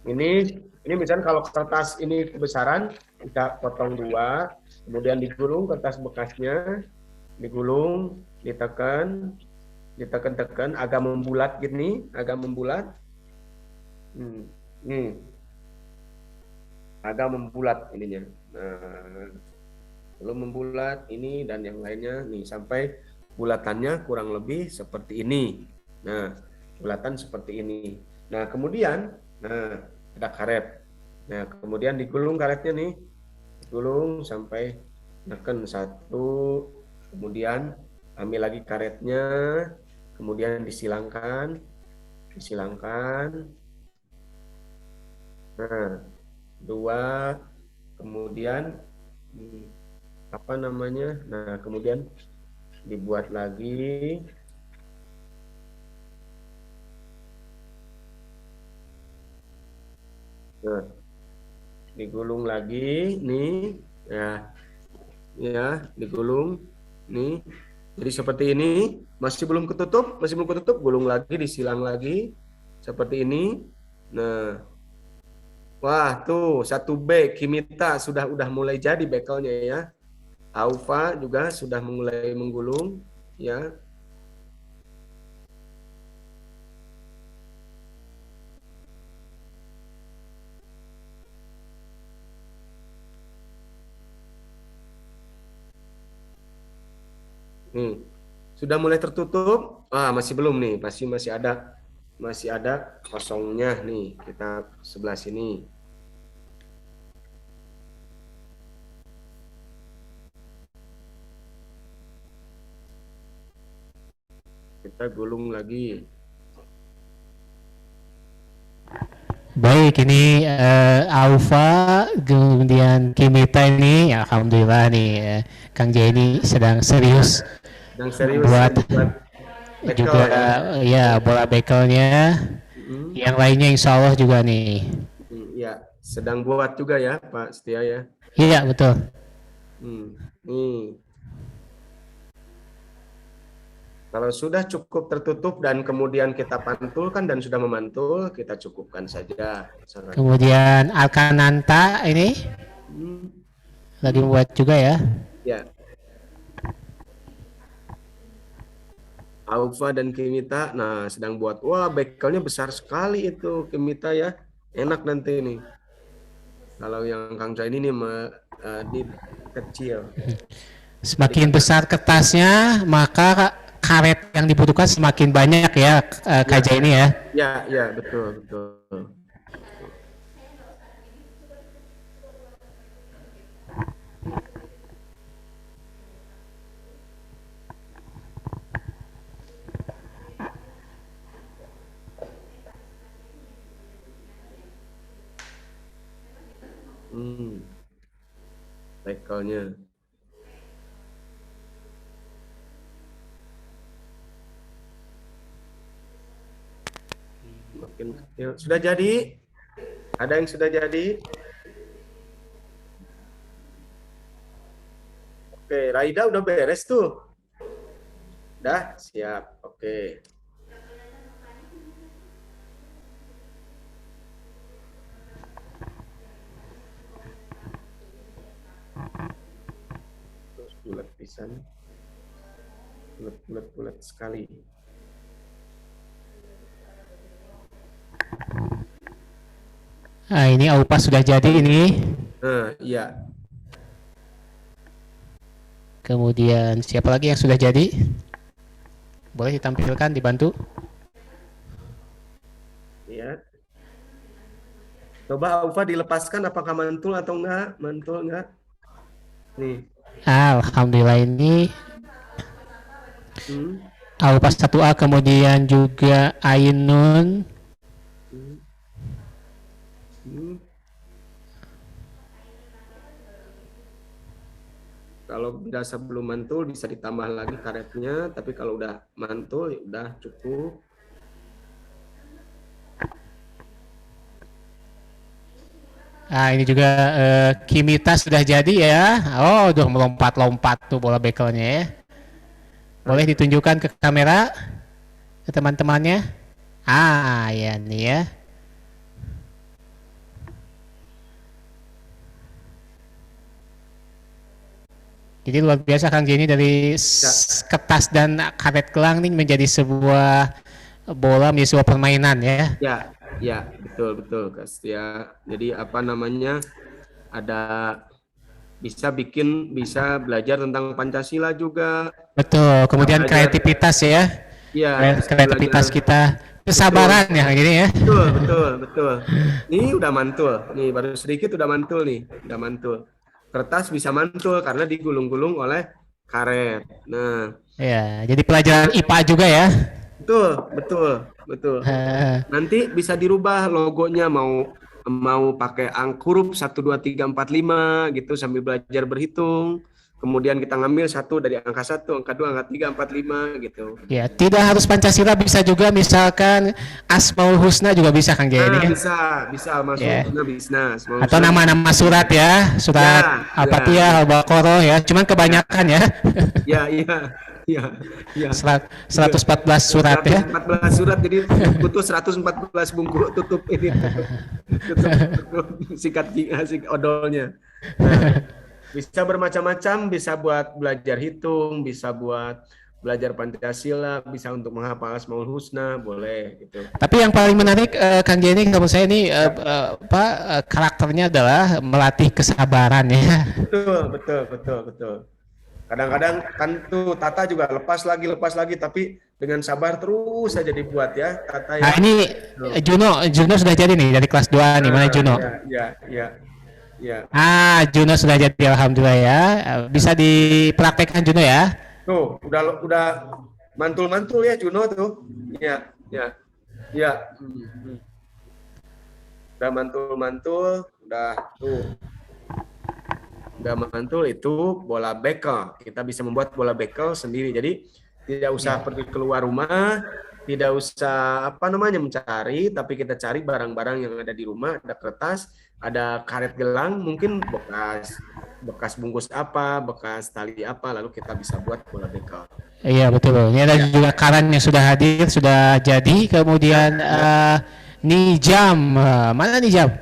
Ini misalnya kalau kertas ini kebesaran, kita potong 2, kemudian digulung kertas bekasnya, digulung, ditekan, ditekan-tekan agak membulat gini, agak membulat. Nih, agak membulat ininya. Nah, belum membulat ini dan yang lainnya nih sampai bulatannya kurang lebih seperti ini. Nah, bulatan seperti ini. Nah, kemudian ada karet. Nah, kemudian digulung karetnya nih. Digulung sampai neken 1, kemudian ambil lagi karetnya, kemudian disilangkan. Nah, 2, kemudian apa namanya? Nah, kemudian dibuat lagi. Nah, digulung lagi nih, ya, digulung nih. Jadi seperti ini, masih belum ketutup, gulung lagi, disilang lagi seperti ini. Nah, wah tuh 1B Kimita udah mulai jadi bekelnya ya. Aufa juga sudah mulai menggulung ya. Sudah mulai tertutup. Masih belum nih, pasti masih ada kosongnya nih. Kita sebelah sini. Kita gulung lagi. Baik, ini Aufa, kemudian Kimita ini, ya, alhamdulillah nih Kang Jay ini sedang serius buat bekel, juga ya bola bekelnya. Yang lainnya insya Allah juga nih. Ya, sedang buat juga ya Pak Setia ya. Iya, betul. Nih. Kalau sudah cukup tertutup dan kemudian kita pantulkan dan sudah memantul, kita cukupkan saja. Kemudian Alkananta ini lagi membuat juga ya. Ya. Aufa dan Kimita, nah sedang buat. Wah, bekelnya besar sekali itu Kimita ya. Enak nanti ini. Kalau yang Kang Jai ini di kecil. Semakin besar kertasnya, maka karet yang dibutuhkan semakin banyak ya, Kak Jai ini ya. Ya, betul. Bekelnya. Makin kecil. Sudah jadi? Ada yang sudah jadi? Oke, Raida udah beres tuh. Udah, siap. Oke. Terus bulat pisan. Bulat sekali. Nah, ini Aupa sudah jadi ini. Iya. Kemudian siapa lagi yang sudah jadi? Boleh ditampilkan, dibantu. Ya. Coba Aufa dilepaskan apakah mantul atau enggak? Mantul enggak? Nih. Alhamdulillah ini Aupa 1A, kemudian juga Ainun. Kalau dirasa belum mantul bisa ditambah lagi karetnya, tapi kalau udah mantul ya udah cukup. Ah, ini juga Kimita sudah jadi ya. Oh, udah melompat-lompat tuh bola bekelnya ya. Boleh ditunjukkan ke kamera ke teman-temannya. Ah, ya nih ya. Jadi luar biasa Kang Jenny dari kertas dan karet gelang ini menjadi sebuah bola, menjadi sebuah permainan ya. Ya, ya, betul betul Kak Setia. Jadi apa namanya? Ada bisa belajar tentang Pancasila juga. Betul. Kemudian Belajar, kreativitas ya. ya, bisa Kreativitas belajar. kita, kesabaran ya Kang Jenny ya. Betul, betul, betul. Ini udah mantul. Nih baru sedikit udah mantul nih, udah mantul. Kertas bisa mantul karena digulung-gulung oleh karet. Nah, Ya, jadi pelajaran IPA juga ya. betul, betul, betul. Eh, Nanti bisa dirubah logonya mau mau pakai huruf 1 2 3 4 5 gitu sambil belajar berhitung. Kemudian kita ngambil satu dari angka 1, angka 2, angka 3, 4, 5 gitu. Ya, tidak harus Pancasila, bisa juga misalkan Asmaul Husna juga bisa Kang Nah, Jenny. bisa masuk Ya. bisnis. Atau nama-nama surat ya, surat Ya, Al-Fatihah, Al-Baqarah ya. Cuman kebanyakan ya. Ya, iya, iya, iya. 114 surat ya. 114 surat jadi butuh 114 bungkus tutup ini tutup sikat odolnya. Nah, bisa bermacam-macam, bisa buat belajar hitung, bisa buat belajar Pancasila, bisa untuk menghafal Asmaul Husna, boleh gitu. Tapi yang paling menarik Kang Jenny menurut saya ini karakternya adalah melatih kesabaran ya. Betul, betul, betul, betul. Kadang-kadang kan tuh Tata juga lepas lagi, tapi dengan sabar terus saja dibuat ya, Tata ya. Nah, ini Juno sudah jadi nih dari kelas 2 nih, mana Juno? Ya. Ah, Juno sudah jadi alhamdulillah ya. Bisa dipraktekkan Juno ya. Tuh, udah mantul-mantul ya Juno tuh. Ya. Udah mantul-mantul, udah mantul itu bola bekel. Kita bisa membuat bola bekel sendiri. Jadi tidak usah pergi keluar rumah, tidak usah mencari, tapi kita cari barang-barang yang ada di rumah, ada kertas, ada karet gelang, mungkin bekas bungkus apa, bekas tali apa, lalu kita bisa buat bola bekel. Iya betul. Ini ada juga Karan yang sudah hadir, sudah jadi. Kemudian Nijam, mana Nijam?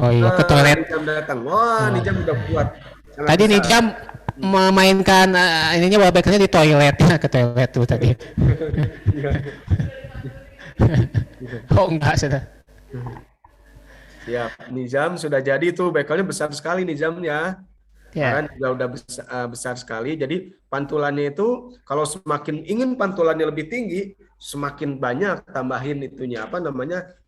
Oh iya, ke toilet. Nijam datang. Wah, Nijam udah kuat. Tadi Nijam memainkan ininya bola bekelnya di toilet, ke toilet tuh tadi. Oh enggak sudah. Ya, Nizam sudah jadi tuh bekelnya besar sekali Nizamnya. Ya. Kan juga udah besar sekali. Jadi pantulannya itu kalau semakin ingin pantulannya lebih tinggi, semakin banyak tambahin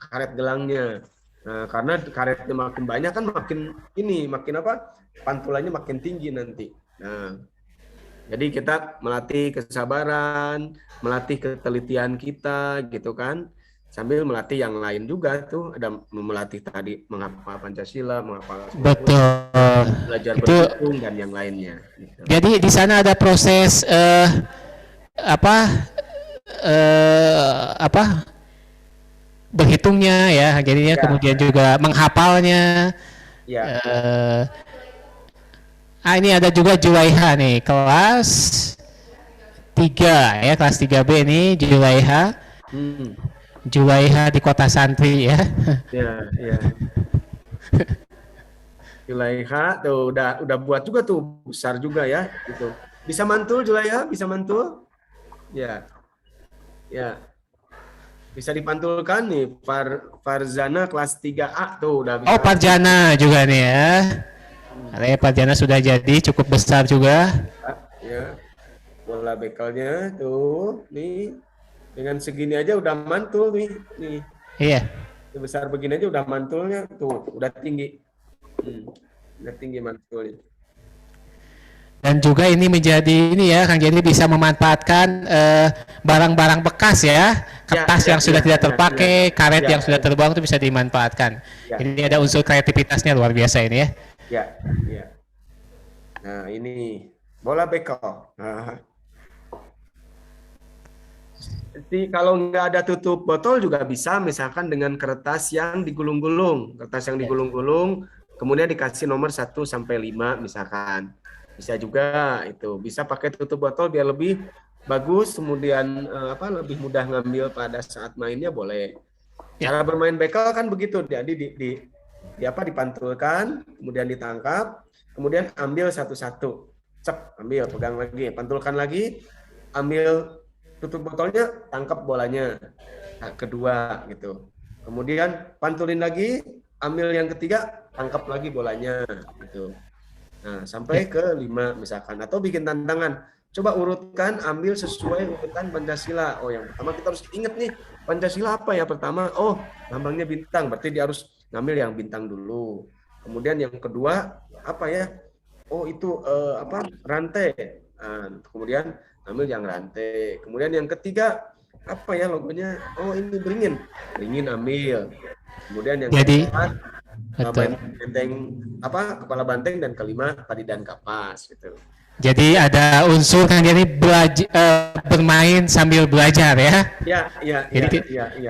karet gelangnya. Nah, karena karetnya makin banyak kan makin pantulannya makin tinggi nanti. Nah, jadi kita melatih kesabaran, melatih ketelitian kita gitu kan. Sambil melatih yang lain juga tuh, ada melatih tadi menghafal Pancasila, menghafal belajar berhitung dan yang lainnya. Gitu. Jadi di sana ada proses berhitungnya ya, jadinya kemudian juga menghafalnya. Ya. Ini ada juga Julaiha nih, kelas 3 ya, kelas 3B ini Julaiha. Julaiha di Kota Santri ya. Ya. Julaiha tuh udah buat juga tuh, besar juga ya gitu. Bisa mantul Julaiha, bisa mantul? Ya. Bisa dipantulkan nih Farzana kelas 3A tuh udah bisa. Oh, Farjana juga nih ya. Ada Farjana sudah jadi, cukup besar juga. Ya. Bola bekelnya tuh nih. Dengan segini aja udah mantul nih. Iya. Sebesar begini aja udah mantulnya tuh, udah tinggi. Udah tinggi mantulnya. Dan juga ini menjadi ini ya, Kang Jenny bisa memanfaatkan barang-barang bekas ya, kertas yang sudah tidak terpakai, karet yang sudah terbuang itu bisa dimanfaatkan. Ini ada unsur kreativitasnya luar biasa ini ya. Ya. Nah ini bola bekel. Kalau nggak ada tutup botol juga bisa, misalkan dengan kertas yang digulung-gulung, kemudian dikasih nomor 1 sampai 5 misalkan. Bisa juga itu, bisa pakai tutup botol biar lebih bagus, kemudian lebih mudah ngambil pada saat mainnya boleh. Cara bermain bekel kan begitu, jadi dipantulkan, kemudian ditangkap, kemudian ambil satu-satu, cep, ambil, pegang lagi, pantulkan lagi, ambil tutup botolnya, tangkap bolanya, kedua gitu. Kemudian pantulin lagi, ambil yang ketiga, tangkap lagi bolanya gitu. Nah, sampai ke 5 misalkan. Atau bikin tantangan, coba urutkan, ambil sesuai urutan Pancasila. Oh, yang pertama kita harus ingat nih, Pancasila apa ya pertama? Oh, lambangnya bintang, berarti dia harus ngambil yang bintang dulu. Kemudian yang kedua apa ya? Oh, itu rantai. Nah, kemudian ambil yang rantai. Kemudian yang ketiga apa ya logonya? Oh, ini beringin. Beringin ambil. Kemudian yang keempat benteng kepala banteng, dan kelima padi dan kapas gitu. Jadi ada unsur kan, jadi bermain sambil belajar ya. Jadi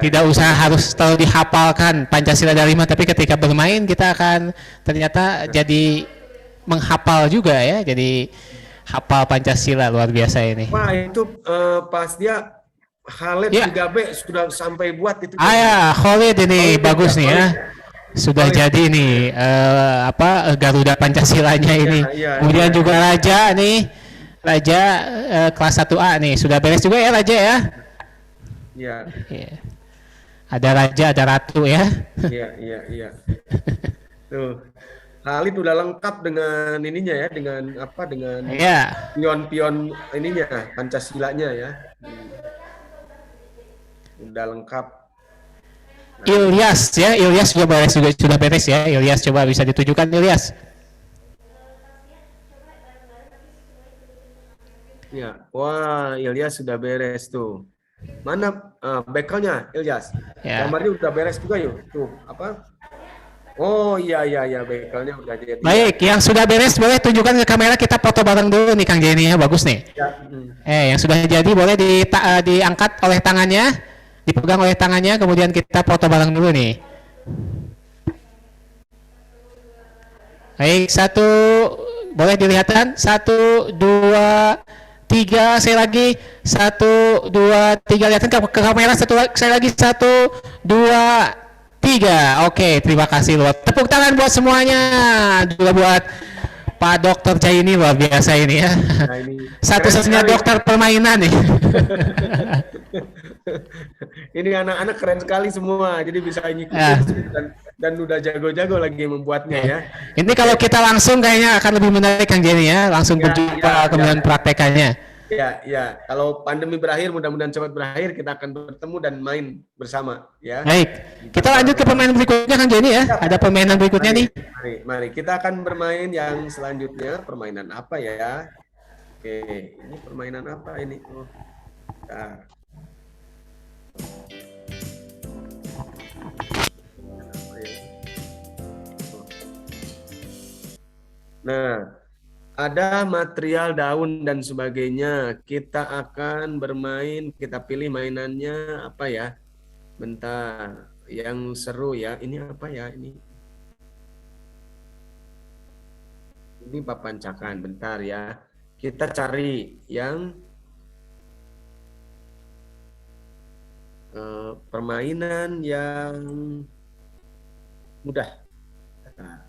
tidak usah harus terlalu dihafalkan Pancasila dari lima, tapi ketika bermain kita akan ternyata jadi menghafal juga ya. Jadi hafal Pancasila, luar biasa ini. Wah, itu pas dia Khalid 3B sudah sampai buat itu. Khalid ini bagus nih ya. Sudah jadi nih Garuda Pancasilanya ini. Kemudian juga Raja nih, Raja kelas 1A nih, sudah beres juga ya Raja ya. Iya. Ada Raja, ada Ratu ya. Iya. Tuh. Khalid udah lengkap dengan ininya ya, dengan pion-pion ininya, Pancasilanya ya. Udah lengkap. Ilyas ya, Ilyas sudah beres ya. Ilyas, coba bisa ditujukan Ilyas. Ya, wah, Ilyas sudah beres tuh. Mana bekelnya, Ilyas? Gambarnya udah beres juga yuk. Tuh, apa? Oh iya, bekelnya udah jadi. Baik, yang sudah beres boleh tunjukkan ke kamera, kita foto bareng dulu nih Kang Jenny ya, bagus nih. Yang sudah jadi boleh diangkat oleh tangannya, dipegang oleh tangannya, kemudian kita foto bareng dulu nih. Baik, boleh dilihatkan, 1, 2, 3, saya lagi, 1, 2, 3, lihatkan ke kamera, saya lagi, 1, 2, 3. Oke, terima kasih luar. Tepuk tangan buat semuanya, juga buat Pak Dokter Jaini, luar biasa ini ya. Satu-satunya dokter permainan nih. Ini anak-anak keren sekali semua, jadi bisa ngikutin dan udah jago-jago lagi membuatnya ya. Ini kalau kita langsung kayaknya akan lebih menarik Kang Jenny ya, langsung berjumpa kemudian praktekannya. Ya. Kalau pandemi berakhir, mudah-mudahan cepat berakhir, kita akan bertemu dan main bersama ya. Baik, kita lanjut ke permainan berikutnya Kang Jenny ya. Ada permainan berikutnya nih. Mari kita akan bermain yang selanjutnya. Permainan apa ya? Oke, ini permainan apa ini? Bentar. Nah, ada material daun dan sebagainya. Kita akan bermain, kita pilih mainannya apa ya? Bentar, yang seru ya. Ini apa ya ini? Ini papancakan, bentar ya. Kita cari yang permainan yang mudah. Nah.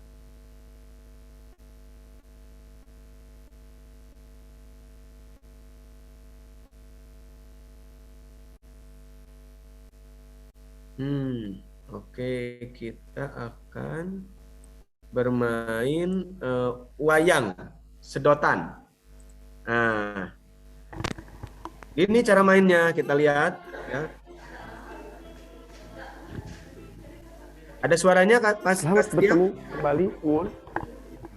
Oke, kita akan bermain wayang sedotan. Nah, ini cara mainnya, kita lihat ya. Ada suaranya Kak Mas? Selamat bertemu kembali semua.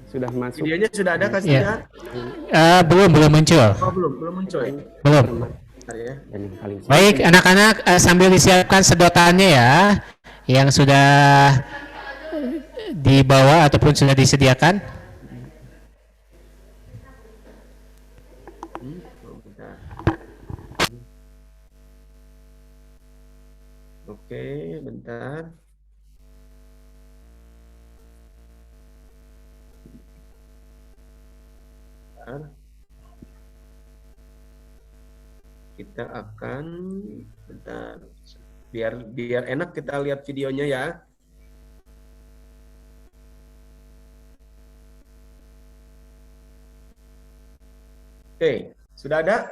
Sudah masuk. Videonya sudah ada Kak Setia? Belum muncul. Oh, belum muncul. Belum. Ya. Baik, anak-anak sambil disiapkan sedotannya ya, yang sudah dibawa ataupun sudah disediakan. Oke, bentar. Bentar. Kita akan bentar. Biar enak kita lihat videonya ya. Oke, sudah ada?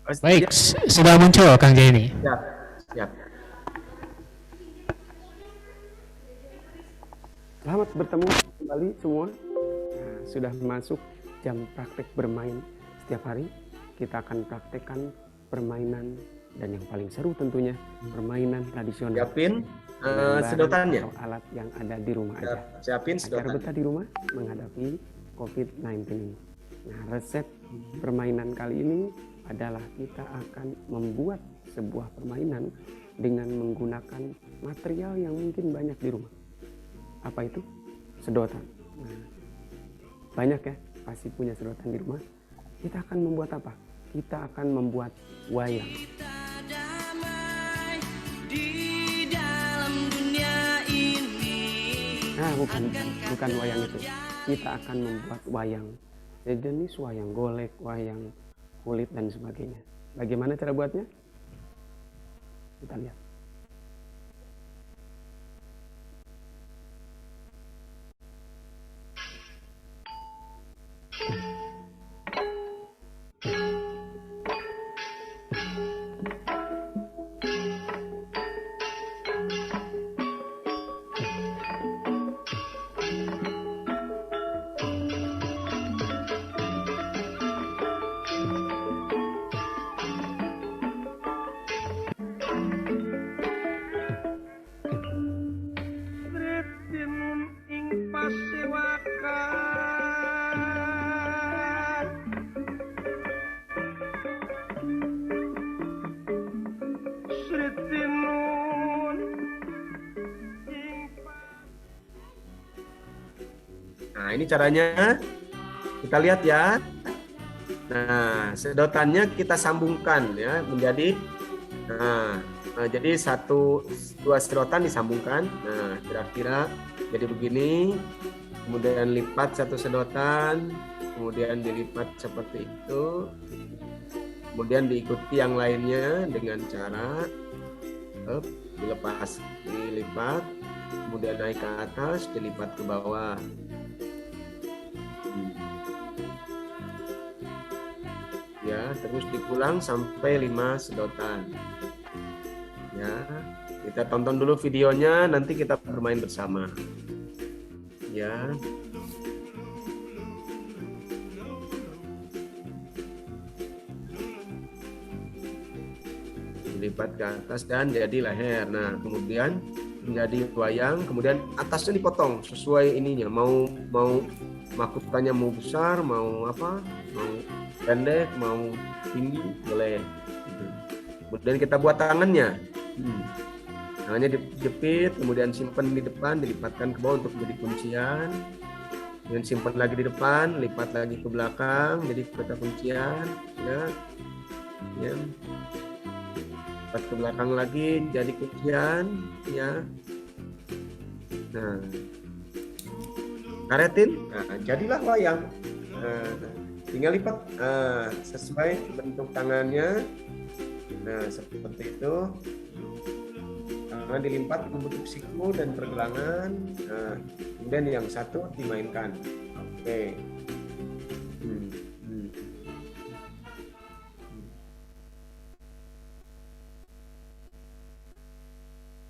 Baik, sudah muncul Kang Jaini. Siap, siap. Selamat bertemu kembali semua. Nah, sudah masuk jam praktek bermain setiap hari. Kita akan praktekkan permainan dan yang paling seru tentunya permainan tradisional. Siapin Dengan barang sedotannya. atau alat yang ada di rumah aja. Siapin Agar sedotan. betah di rumah menghadapi COVID-19 ini. Nah, resep permainan kali ini adalah kita akan membuat sebuah permainan dengan menggunakan material yang mungkin banyak di rumah. Apa itu? Sedotan. Nah, banyak ya, pasti punya sedotan di rumah. Kita akan membuat apa? Kita akan membuat wayang. Nah, bukan wayang itu. Kita akan membuat wayang. Sejenis wayang golek, wayang kulit dan sebagainya. Bagaimana cara buatnya? Kita lihat. Nah, ini caranya. Kita lihat ya. Nah, sedotannya kita sambungkan ya menjadi jadi dua sedotan disambungkan. Nah, kira-kira jadi begini. Kemudian lipat satu sedotan, kemudian dilipat seperti itu. Kemudian diikuti yang lainnya dengan cara dilepas, dilipat, kemudian naik ke atas, dilipat ke bawah. Ya, terus dipulang sampai 5 sedotan. Ya, kita tonton dulu videonya, nanti kita bermain bersama. Ya. Dilipat ke atas dan jadi leher. Nah, kemudian menjadi wayang, kemudian atasnya dipotong sesuai ininya. Mau mahkotannya mau besar, mau apa? Mau pendek, mau tinggi, boleh. Kemudian kita buat tangannya. Tangannya dijepit, kemudian simpan di depan, dilipatkan ke bawah untuk menjadi kuncian. Kemudian simpan lagi di depan, lipat lagi ke belakang, jadi kata kuncian. Ya. Lipat ke belakang lagi, jadi kuncian. Ya. Nah, karetin, nah, jadilah wayang. Tinggal lipat sesuai bentuk tangannya. Nah, seperti itu. Tangan dilipat membentuk siku dan pergelangan. Nah, kemudian yang satu dimainkan. Oke.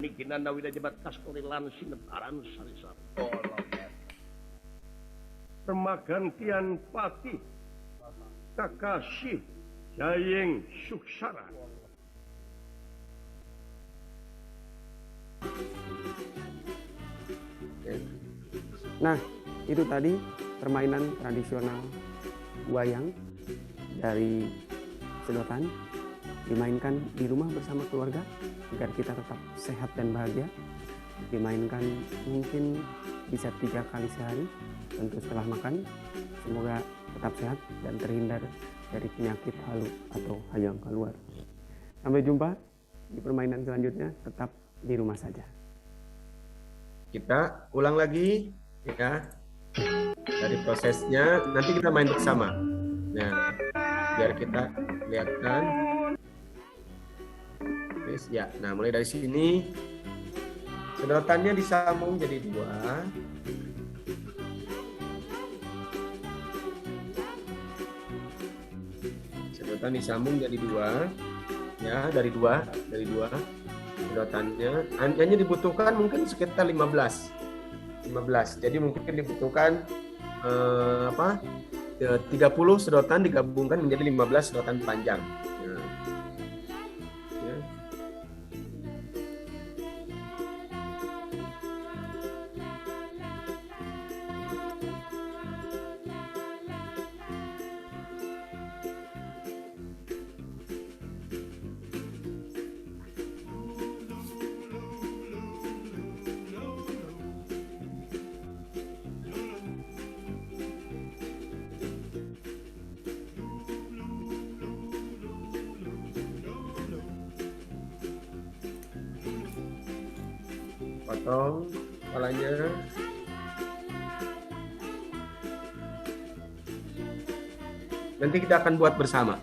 Nikinanda wida jebat kastorilan sinebaran sarisar. Permagantian pati Kakashi Jayeng Suksara. Nah, itu tadi permainan tradisional wayang dari sedotan dimainkan di rumah bersama keluarga agar kita tetap sehat dan bahagia. Dimainkan mungkin bisa 3 kali sehari, tentu setelah makan. Semoga tetap sehat dan terhindar dari penyakit halu atau hal yang keluar. Sampai jumpa di permainan selanjutnya tetap di rumah saja. Kita ulang lagi ya dari prosesnya, nanti kita main bersama. Nah, biar kita lihatkan. Ya, nah mulai dari sini sedotannya disambung jadi 2. Sedotan disambung jadi 2, ya dari dua sedotannya. Hanya dibutuhkan mungkin sekitar 15. Jadi mungkin dibutuhkan 30 sedotan digabungkan menjadi 15 sedotan panjang. Nah, ya. Potong kepalanya. Nanti kita akan buat bersama.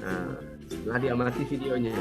Nah, setelah diamati videonya.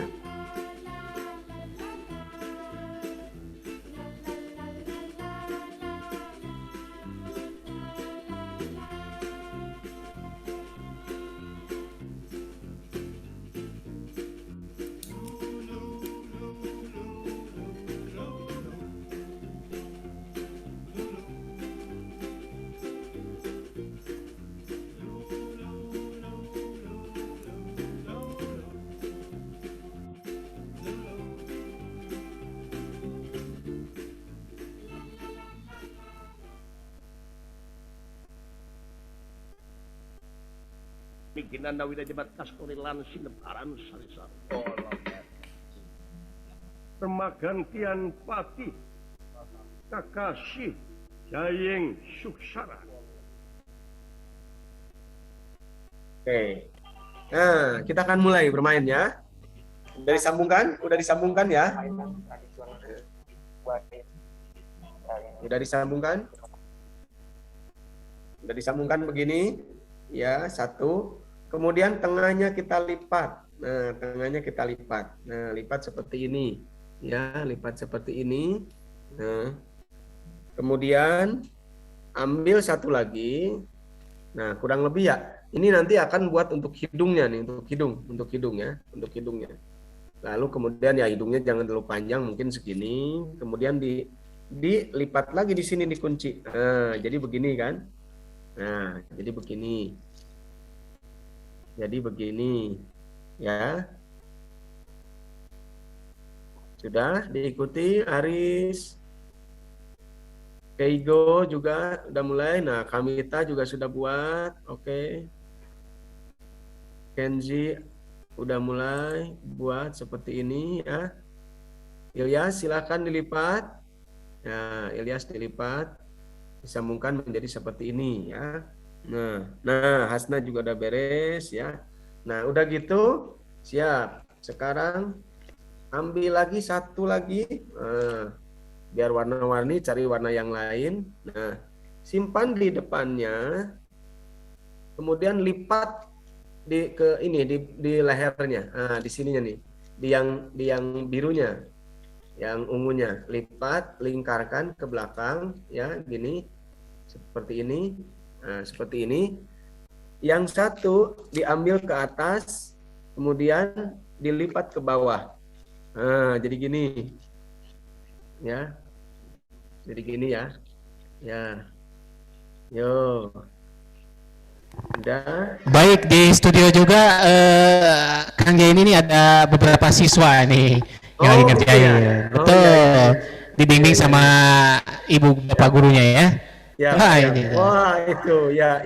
Bikinan Nawida Jebat Kastorilan Sinebaran Salisar. Permagantian Pati Kakashi Jayeng Suksara. Oke. Nah, kita akan mulai bermain ya. Udah disambungkan? Udah disambungkan ya? Udah disambungkan? Udah disambungkan begini. Ya, 1. Kemudian tengahnya kita lipat. Nah, tengahnya kita lipat. Nah, lipat seperti ini. Ya, lipat seperti ini. Nah, kemudian ambil satu lagi. Nah, kurang lebih ya. Ini nanti akan buat untuk hidungnya nih, untuk hidung ya, untuk hidungnya. Lalu kemudian ya hidungnya jangan terlalu panjang, mungkin segini. Kemudian dilipat lagi di sini dikunci. Nah, jadi begini kan? Nah, jadi begini. Jadi begini, ya. Sudah diikuti, Aris. Keigo juga udah mulai. Nah, Kamita juga sudah buat. Oke. Kenji udah mulai buat seperti ini ya. Ilyas silakan dilipat. Ya, Ilyas dilipat. Disambungkan menjadi seperti ini ya. Nah, Hasna juga udah beres ya. Nah, udah gitu, siap. Sekarang ambil lagi satu lagi. Nah, biar warna-warni, cari warna yang lain. Nah, simpan di depannya. Kemudian lipat di lehernya. Nah, di sininya nih. Di yang birunya. Yang ungunya, lipat, lingkarkan ke belakang ya, gini. Seperti ini. Nah, seperti ini. Yang satu diambil ke atas, kemudian dilipat ke bawah. Nah, jadi gini. Ya. Jadi gini ya. Ya. Yo. Udah. Baik, di studio juga Kang Jain ini ada beberapa siswa nih yang lagi ngerjain. Iya. Betul. Iya. Dibimbing sama ibu bapak gurunya ya. Ya, Wah, ya. ini. Wah, itu ya.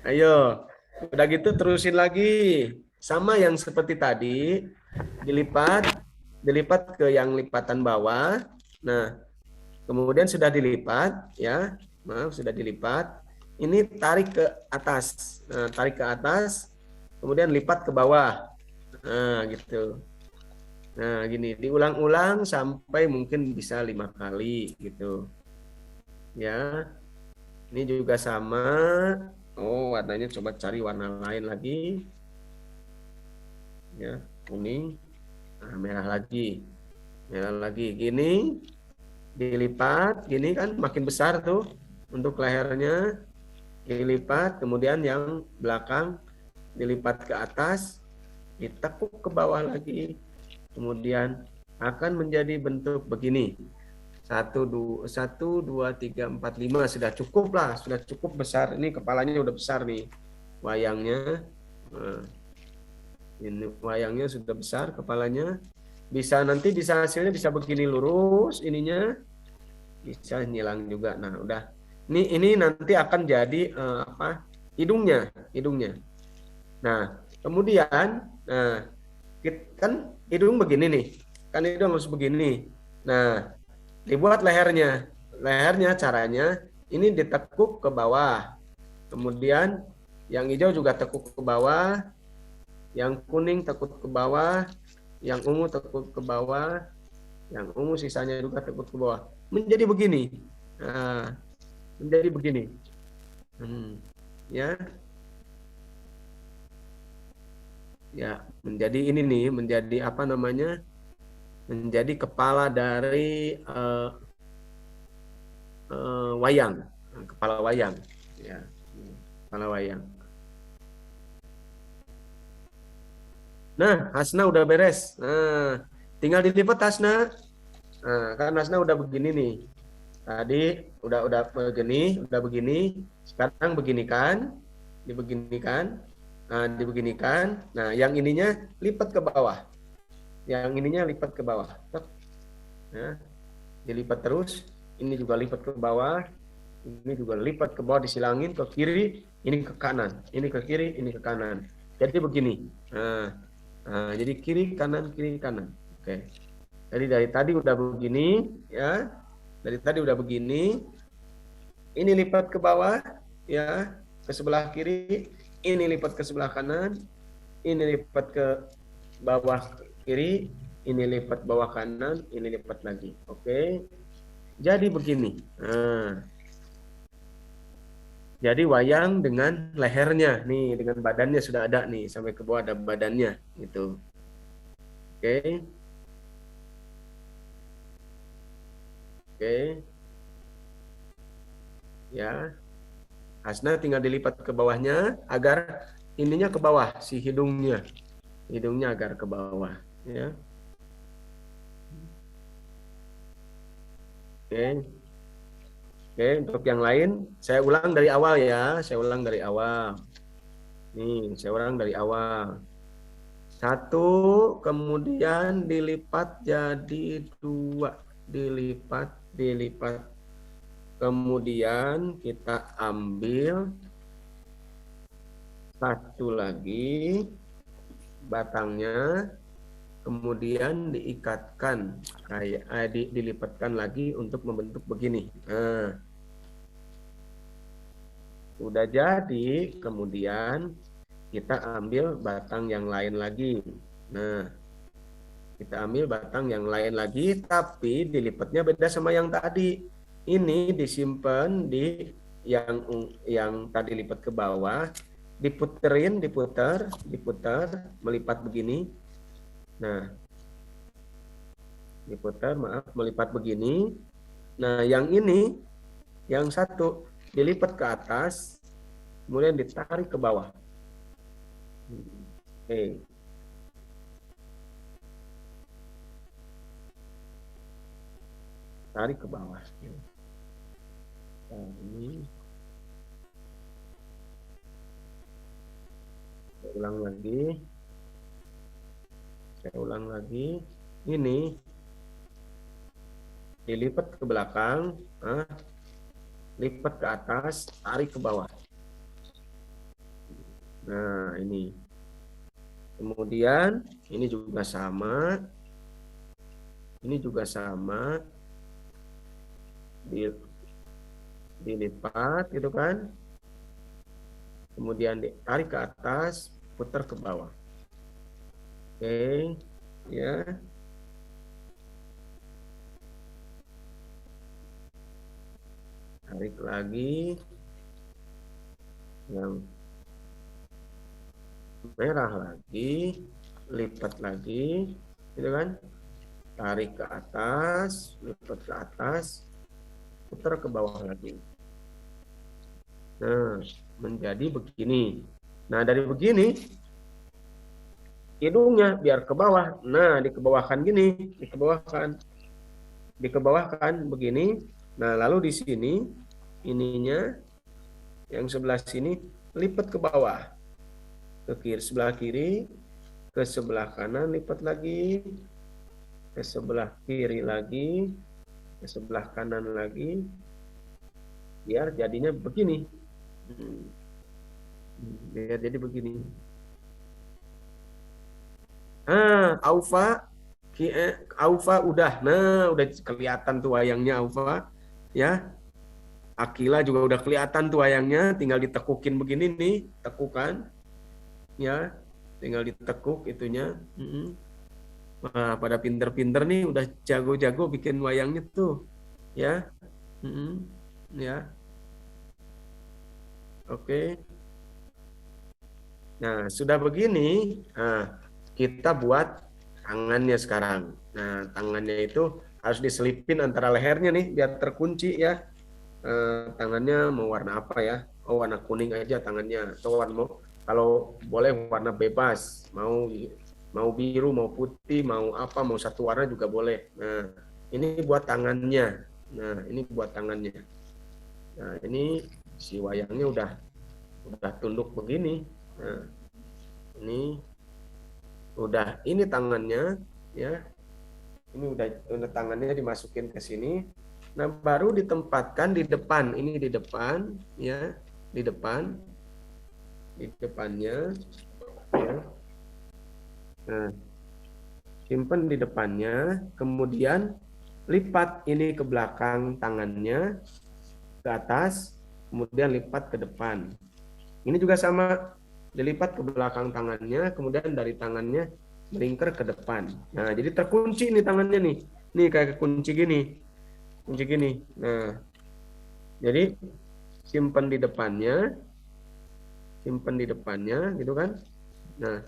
Ayo, udah gitu terusin lagi sama yang seperti tadi, dilipat ke yang lipatan bawah. Nah, kemudian sudah dilipat ya, sudah dilipat. Ini tarik ke atas, nah, tarik ke atas, kemudian lipat ke bawah. Nah, gitu. Nah, gini, diulang-ulang sampai mungkin bisa 5 kali gitu. Ya, ini juga sama. Oh, warnanya coba cari warna lain lagi. Ya, kuning. Nah, merah lagi. Merah lagi. Gini, dilipat. Gini kan makin besar tuh untuk lehernya. Dilipat, kemudian yang belakang dilipat ke atas, ditekuk ke bawah lagi. Kemudian akan menjadi bentuk begini. 1, 2, 3, 4, 5 sudah cukup lah, sudah cukup besar. Ini kepalanya udah besar nih, wayangnya. Nah, ini wayangnya sudah besar, kepalanya. Bisa hasilnya bisa begini lurus, ininya bisa nyilang juga. Nah, udah. Ini nanti akan jadi hidungnya. Nah, kemudian, nah, kan hidung begini nih, kan hidung harus begini. Nah, dibuat lehernya. Lehernya caranya ini ditekuk ke bawah. Kemudian yang hijau juga tekuk ke bawah, yang kuning tekuk ke bawah, yang ungu tekuk ke bawah, yang ungu sisanya juga tekuk ke bawah. Menjadi begini. Nah, menjadi begini. Ya. Ya, menjadi ini nih, menjadi apa namanya? Menjadi kepala dari wayang, kepala wayang, ya, kepala wayang. Nah, Hasna udah beres. Nah, tinggal dilipat Hasna. Nah, kan Hasna udah begini nih. Tadi udah begini. Sekarang beginikan, dibeginikan. Nah, dibeginikan. Nah, yang ininya lipat ke bawah. Yang ininya lipat ke bawah. Nah, dilipat terus. Ini juga lipat ke bawah. Ini juga lipat ke bawah, disilangin ke kiri. Ini ke kanan. Ini ke kiri, ini ke kanan. Jadi begini. Nah, jadi kiri kanan. Oke. Jadi dari tadi udah begini, ya. Dari tadi udah begini. Ini lipat ke bawah, ya, ke sebelah kiri. Ini lipat ke sebelah kanan. Ini lipat ke bawah kiri. Ini lipat bawah kanan. Ini lipat lagi. Oke. Jadi begini. Nah. Jadi wayang dengan lehernya, nih, dengan badannya sudah ada nih, sampai ke bawah ada badannya, gitu. Oke. Oke. Ya. Hasna tinggal dilipat ke bawahnya agar ininya ke bawah, si hidungnya. Hidungnya agar ke bawah, ya. Oke. Oke, untuk yang lain, saya ulang dari awal ya. Saya ulang dari awal. Nih, saya ulang dari awal. 1, kemudian dilipat jadi 2. Dilipat. Kemudian kita ambil 1 lagi batangnya. Kemudian diikatkan, kayak dilipatkan lagi untuk membentuk begini. Nah, udah jadi, kemudian kita ambil batang yang lain lagi. Nah, kita ambil batang yang lain lagi, tapi dilipatnya beda sama yang tadi. Ini disimpan di yang tadi lipat ke bawah, diputer, melipat begini. Nah, diputar, melipat begini. Nah, yang ini, yang satu, dilipat ke atas, kemudian ditarik ke bawah. Oke. Tarik ke bawah. Nah, ini. Saya ulang lagi. Ini dilipat ke belakang, lipat ke atas, tarik ke bawah. Nah, ini. Kemudian ini juga sama. Ini juga sama. Dilipat gitu kan. Kemudian ditarik ke atas, putar ke bawah. Oke, ya. Tarik lagi yang merah lagi, lipat lagi, gitu kan? Tarik ke atas, lipat ke atas, putar ke bawah lagi. Nah, menjadi begini. Nah, dari begini, hidungnya biar ke bawah. Nah, dikebawahkan gini, dikebawahkan begini. Nah, lalu di sini, ininya, yang sebelah sini, lipat ke bawah. Ke kiri, sebelah kiri, ke sebelah kanan, lipat lagi, ke sebelah kiri lagi, ke sebelah kanan lagi, biar jadinya begini. Biar jadi begini. Aufa udah. Nah, udah kelihatan tuh wayangnya Aufa. Ya. Akila juga udah kelihatan tuh wayangnya, tinggal ditekukin begini nih, tekukan. Ya. Tinggal ditekuk itunya. Wah, pada pinter-pinter nih, udah jago-jago bikin wayangnya tuh. Ya. Ya. Oke. Nah, sudah begini, kita buat tangannya sekarang. Nah, tangannya itu harus diselipin antara lehernya nih, biar terkunci ya. Tangannya mau warna apa ya? Oh, warna kuning aja tangannya. Atau kalau boleh warna bebas. Mau biru, mau putih, mau apa, mau satu warna juga boleh. Nah, ini buat tangannya. Nah, ini buat tangannya. Nah, ini si wayangnya udah tunduk begini. Nah, ini udah, ini tangannya ya. Ini udah tangannya dimasukin ke sini. Nah, baru ditempatkan di depan. Ini di depan ya, di depan. Di depannya ya. Nah, simpan di depannya, kemudian lipat ini ke belakang tangannya ke atas, kemudian lipat ke depan. Ini juga sama, dilipat ke belakang tangannya, kemudian dari tangannya melingkar ke depan. Nah, jadi terkunci nih tangannya nih. Nih kayak kunci gini. Kunci gini. Nah, jadi simpan di depannya. Simpan di depannya gitu kan. Nah,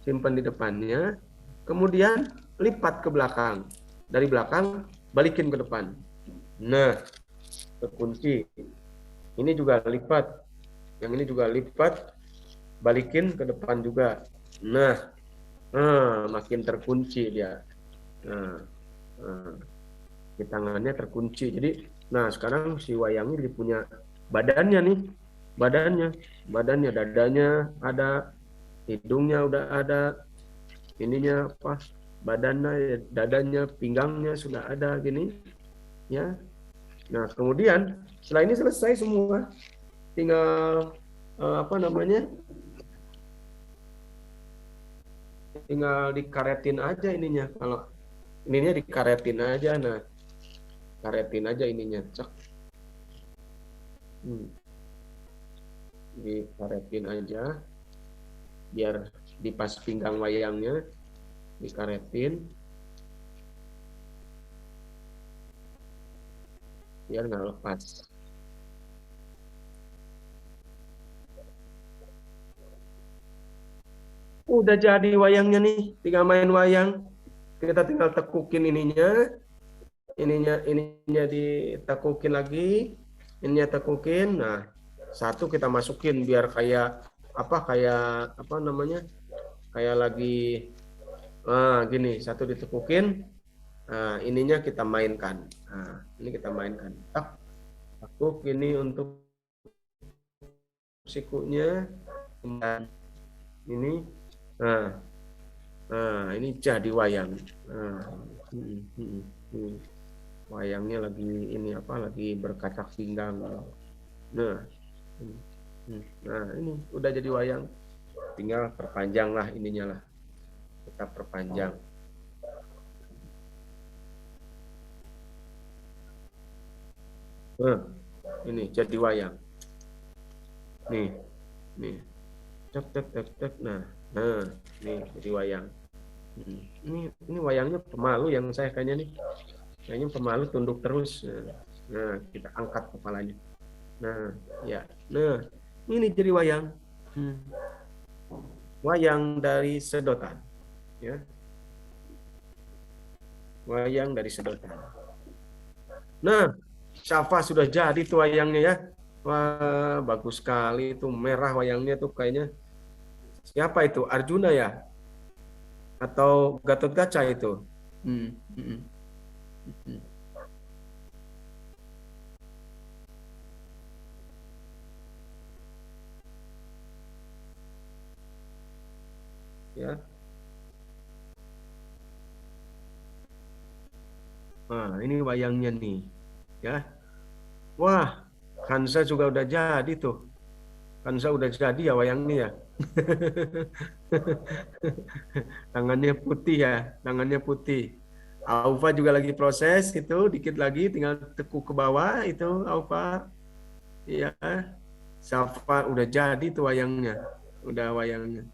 simpan di depannya, kemudian lipat ke belakang. Dari belakang balikin ke depan. Nah, terkunci. Ini juga lipat. Yang ini juga lipat, balikin ke depan juga. Nah, makin terkunci dia. Di tangannya terkunci. Jadi, nah sekarang si wayangnya dia punya badannya nih. Badannya, dadanya ada, hidungnya udah ada, ininya apa? Badannya, dadanya, pinggangnya sudah ada gini. Ya. Nah, kemudian setelah ini selesai semua, tinggal tinggal dikaretin aja ininya. Kalau ininya dikaretin aja, nah karetin aja ininya, cek. Dikaretin aja, biar di pas pinggang wayangnya dikaretin, biar nggak lepas. Udah jadi wayangnya nih, tinggal main wayang. Kita tinggal tekukin ininya ditekukin lagi, ininya tekukin. Nah, satu kita masukin biar kayak apa namanya? Kayak lagi gini, satu ditekukin. Nah, ininya kita mainkan. Nah, ini kita mainkan. Tekuk ini untuk sikunya. Ini ini jadi wayang. Wayangnya lagi ini lagi berkacak pinggang. Nah, ini udah jadi wayang. Tinggal perpanjang lah ininya lah. Kita perpanjang. Ini jadi wayang. Nih. Cek. Nah, nih jadi wayang. Ini wayangnya pemalu yang saya kayaknya nih. Kayaknya pemalu tunduk terus. Nah, kita angkat kepalanya. Nah, ya. Nah, ini jadi wayang. Wayang dari sedotan. Ya. Wayang dari sedotan. Nah, Syafa sudah jadi tuh wayangnya ya. Wah, bagus sekali itu merah wayangnya tuh kayaknya. Siapa itu? Arjuna ya? Atau Gatot Kaca itu? Ya. Nah, ini wayangnya nih. Ya. Wah, Kansa juga udah jadi tuh. Kansa udah jadi ya wayangnya ya. Tangannya putih ya, tangannya putih. Aufa juga lagi proses itu, dikit lagi tinggal tekuk ke bawah itu Aufa. Iya. Safa udah jadi tuh wayangnya. Udah wayangnya.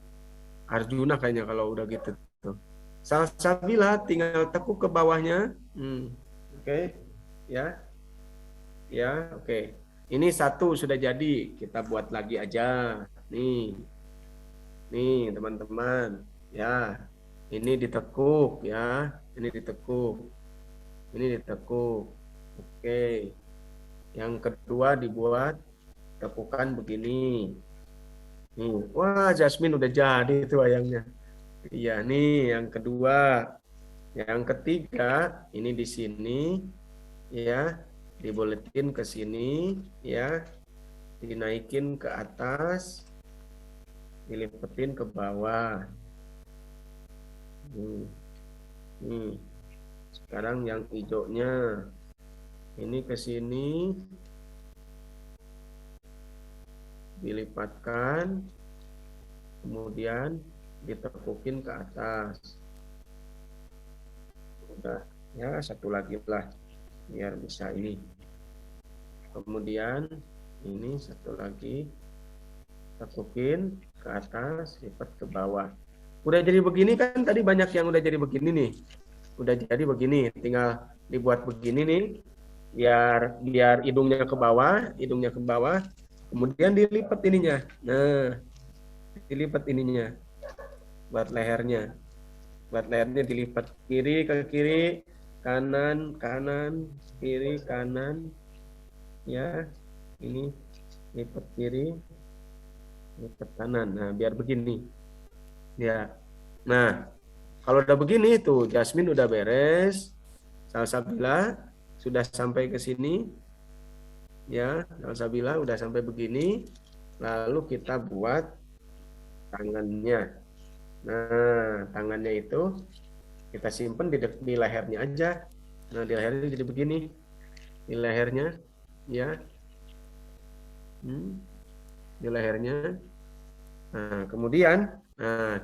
Arjuna kayaknya kalau udah gitu tuh. Salsabila tinggal tekuk ke bawahnya. Oke. Ya. Ya, oke. Ini satu sudah jadi. Kita buat lagi aja. Nih. Nih, teman-teman. Ya. Ini ditekuk ya. Ini ditekuk. Ini ditekuk. Oke. Yang kedua dibuat tekukan begini. Nih. Wah, Jasmine udah jadi itu wayangnya. Iya, nih yang kedua. Yang ketiga, ini di sini ya, diboletin ke sini ya. Dinaikin ke atas, dilipetin ke bawah. Nih. Sekarang yang hijaunya ini ke sini, dilipatkan, kemudian ditekukin ke atas. Udah, ya satu lagi lah, biar bisa ini. Kemudian ini satu lagi, tekukin ke atas, lipat ke bawah. Udah jadi begini kan, tadi banyak yang udah jadi begini nih. Udah jadi begini, tinggal dibuat begini nih, biar hidungnya ke bawah, kemudian dilipat ininya. Nah, dilipat ininya buat lehernya dilipat kiri ke kiri, kanan kiri kanan ya. Ini lipat kiri, lipat kanan. Nah, biar begini ya. Nah, kalau udah begini tuh Jasmine udah beres, Salsabila sudah sampai ke sini ya. Salsabila udah sampai begini, lalu kita buat tangannya. Nah, tangannya itu kita simpen di lehernya aja. Nah, di lehernya jadi begini. Di lehernya, ya. Di lehernya. Nah, kemudian,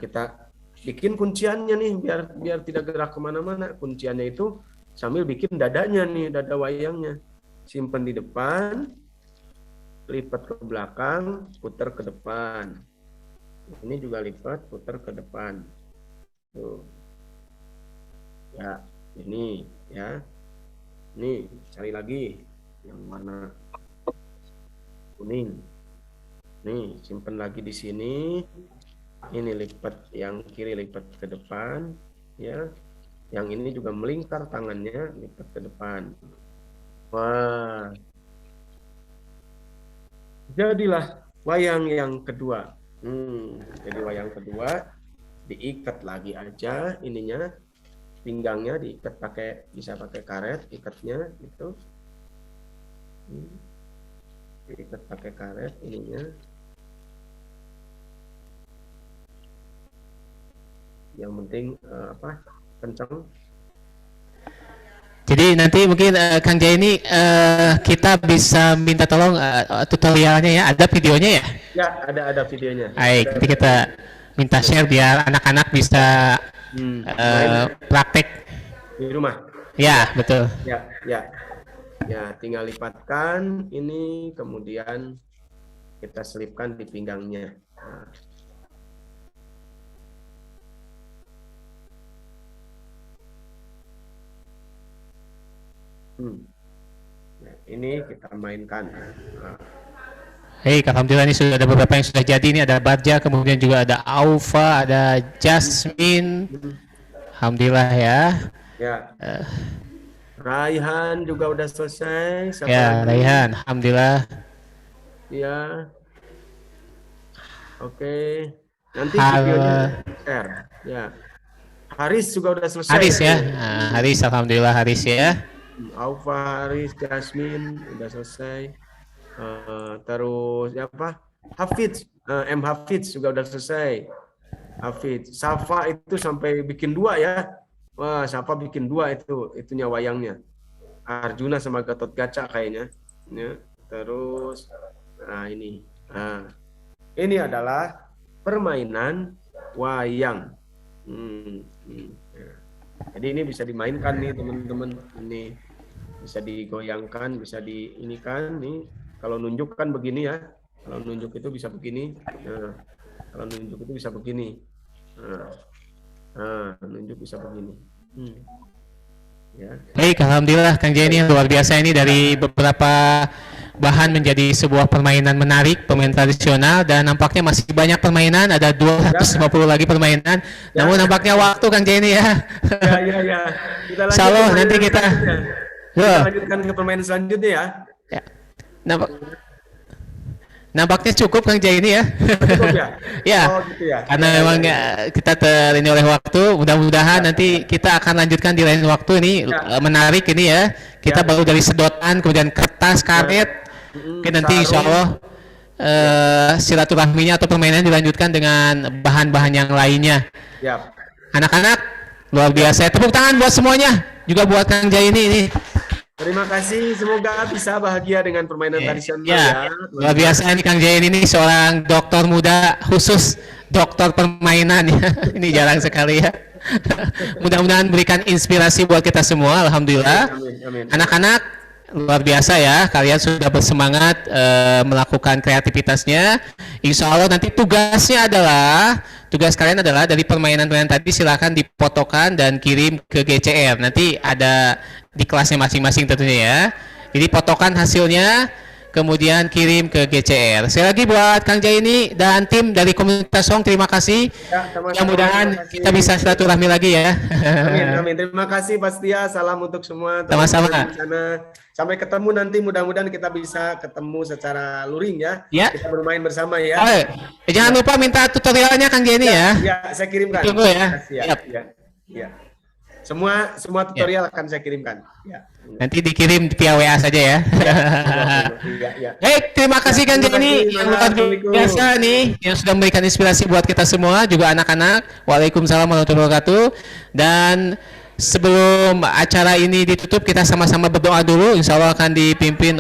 kita bikin kunciannya nih, biar tidak gerak kemana-mana. Kunciannya itu sambil bikin dadanya nih, dada wayangnya. Simpen di depan, lipat ke belakang, putar ke depan. Ini juga lipat, putar ke depan. Tuh. Ya, ini ya. Ini cari lagi yang warna kuning. Nih, simpan lagi di sini. Ini lipat, yang kiri lipat ke depan, ya. Yang ini juga melingkar tangannya, lipat ke depan. Wah. Jadilah wayang yang kedua. Jadi wayang kedua diikat lagi aja ininya, pinggangnya diikat bisa pakai karet ikatnya gitu. Diikat pakai karet ininya. Yang penting kencang. Jadi nanti mungkin Kang Jaya ini kita bisa minta tolong tutorialnya ya, ada videonya ya? Ya, ada videonya. Baik, nanti kita minta share biar anak-anak bisa praktek di rumah. Ya, betul. Ya, tinggal lipatkan ini, kemudian kita selipkan di pinggangnya. Nah. Nah, ini kita mainkan. Nah, Hei, alhamdulillah ini sudah ada beberapa yang sudah jadi. Ini ada Badja, kemudian juga ada Aufa, ada Jasmine. Alhamdulillah ya. ya. Raihan juga udah selesai. Siapa Ya, lagi? Raihan, alhamdulillah. Ya. Oke. Nanti Halo. videonya share. Ya. Haris juga udah selesai. Haris ya. Nah, Haris, alhamdulillah Haris ya. Aufa, Haris, Jasmine udah selesai. Terus apa? Hafiz, M Hafiz juga udah selesai. Hafiz, Safa itu sampai bikin 2 ya. Wah, Safa bikin 2 itunya wayangnya. Arjuna sama Gatot Kaca kayaknya. Ya. Terus, nah ini. Nah, ini adalah permainan wayang. Ya. Jadi ini bisa dimainkan nih teman-teman. Ini bisa digoyangkan, bisa diinikan nih. Kalau nunjuk kan begini ya. Kalau nunjuk itu bisa begini. Nah, kalau nunjuk itu bisa begini. Nah, nunjuk bisa begini. Ya. Baik, alhamdulillah Kang Jenny luar biasa ini dari beberapa bahan menjadi sebuah permainan menarik, permainan tradisional, dan nampaknya masih banyak permainan, ada 250 lagi permainan. Namun nampaknya waktu Kang Jenny ya. Ya. Kita lanjut Insya Allah ke nanti permainan kita selanjutnya. Kita lanjutkan ke permainan selanjutnya ya. Ya. Nampaknya cukup Kang Jenny ya. Cukup ya? Ya, Oh, gitu ya. karena memang kita ini oleh waktu, mudah-mudahan nanti kita akan lanjutkan di lain waktu. Ini menarik ini ya. Kita baru dari sedotan, kemudian kertas, karet. Oke, nanti insya Allah silaturahminya atau permainan dilanjutkan dengan bahan-bahan yang lainnya. Siap. Anak-anak luar biasa. Tepuk tangan buat semuanya, juga buat Kang Jenny ini. Terima kasih, semoga bisa bahagia dengan permainan tradisional Ya, ya. luar biasa ini Kang Jenny ini seorang dokter muda khusus dokter permainan ya. Ini jarang sekali ya. Mudah-mudahan berikan inspirasi buat kita semua. Alhamdulillah. Amin. Anak-anak luar biasa ya, kalian sudah bersemangat melakukan kreativitasnya. Insya Allah nanti tugas kalian adalah dari permainan-permainan tadi silakan difotokan dan kirim ke GCR. Nanti ada di kelasnya masing-masing tentunya ya. Jadi fotokan hasilnya, kemudian kirim ke GCR. Sekali lagi buat Kang Jenny dan tim dari komunitas Song, terima kasih. Ya, sama-sama, Mudah-mudahan terima kasih. kita bisa silaturahmi lagi ya. Amin. Terima kasih Pak Setia. Salam untuk semua Sama-sama. teman-teman di sana. Sampai ketemu nanti, mudah-mudahan kita bisa ketemu secara luring ya. Ya. Kita bermain bersama ya. Oh, jangan lupa minta tutorialnya Kang Jenny ya. Ya, saya kirimkan. Tunggu ya. Terima kasih, Siap. Ya. Semua tutorial akan saya kirimkan. Ya. Nanti dikirim via WA saja ya. Ya. Baik, terima kasih Kang Terima Jenny kasih, yang luar Assalamualaikum. biasa nih yang sudah memberikan inspirasi buat kita semua, juga anak-anak. Waalaikumsalam warahmatullahi wabarakatuh. Dan sebelum acara ini ditutup, kita sama-sama berdoa dulu. Insya Allah akan dipimpin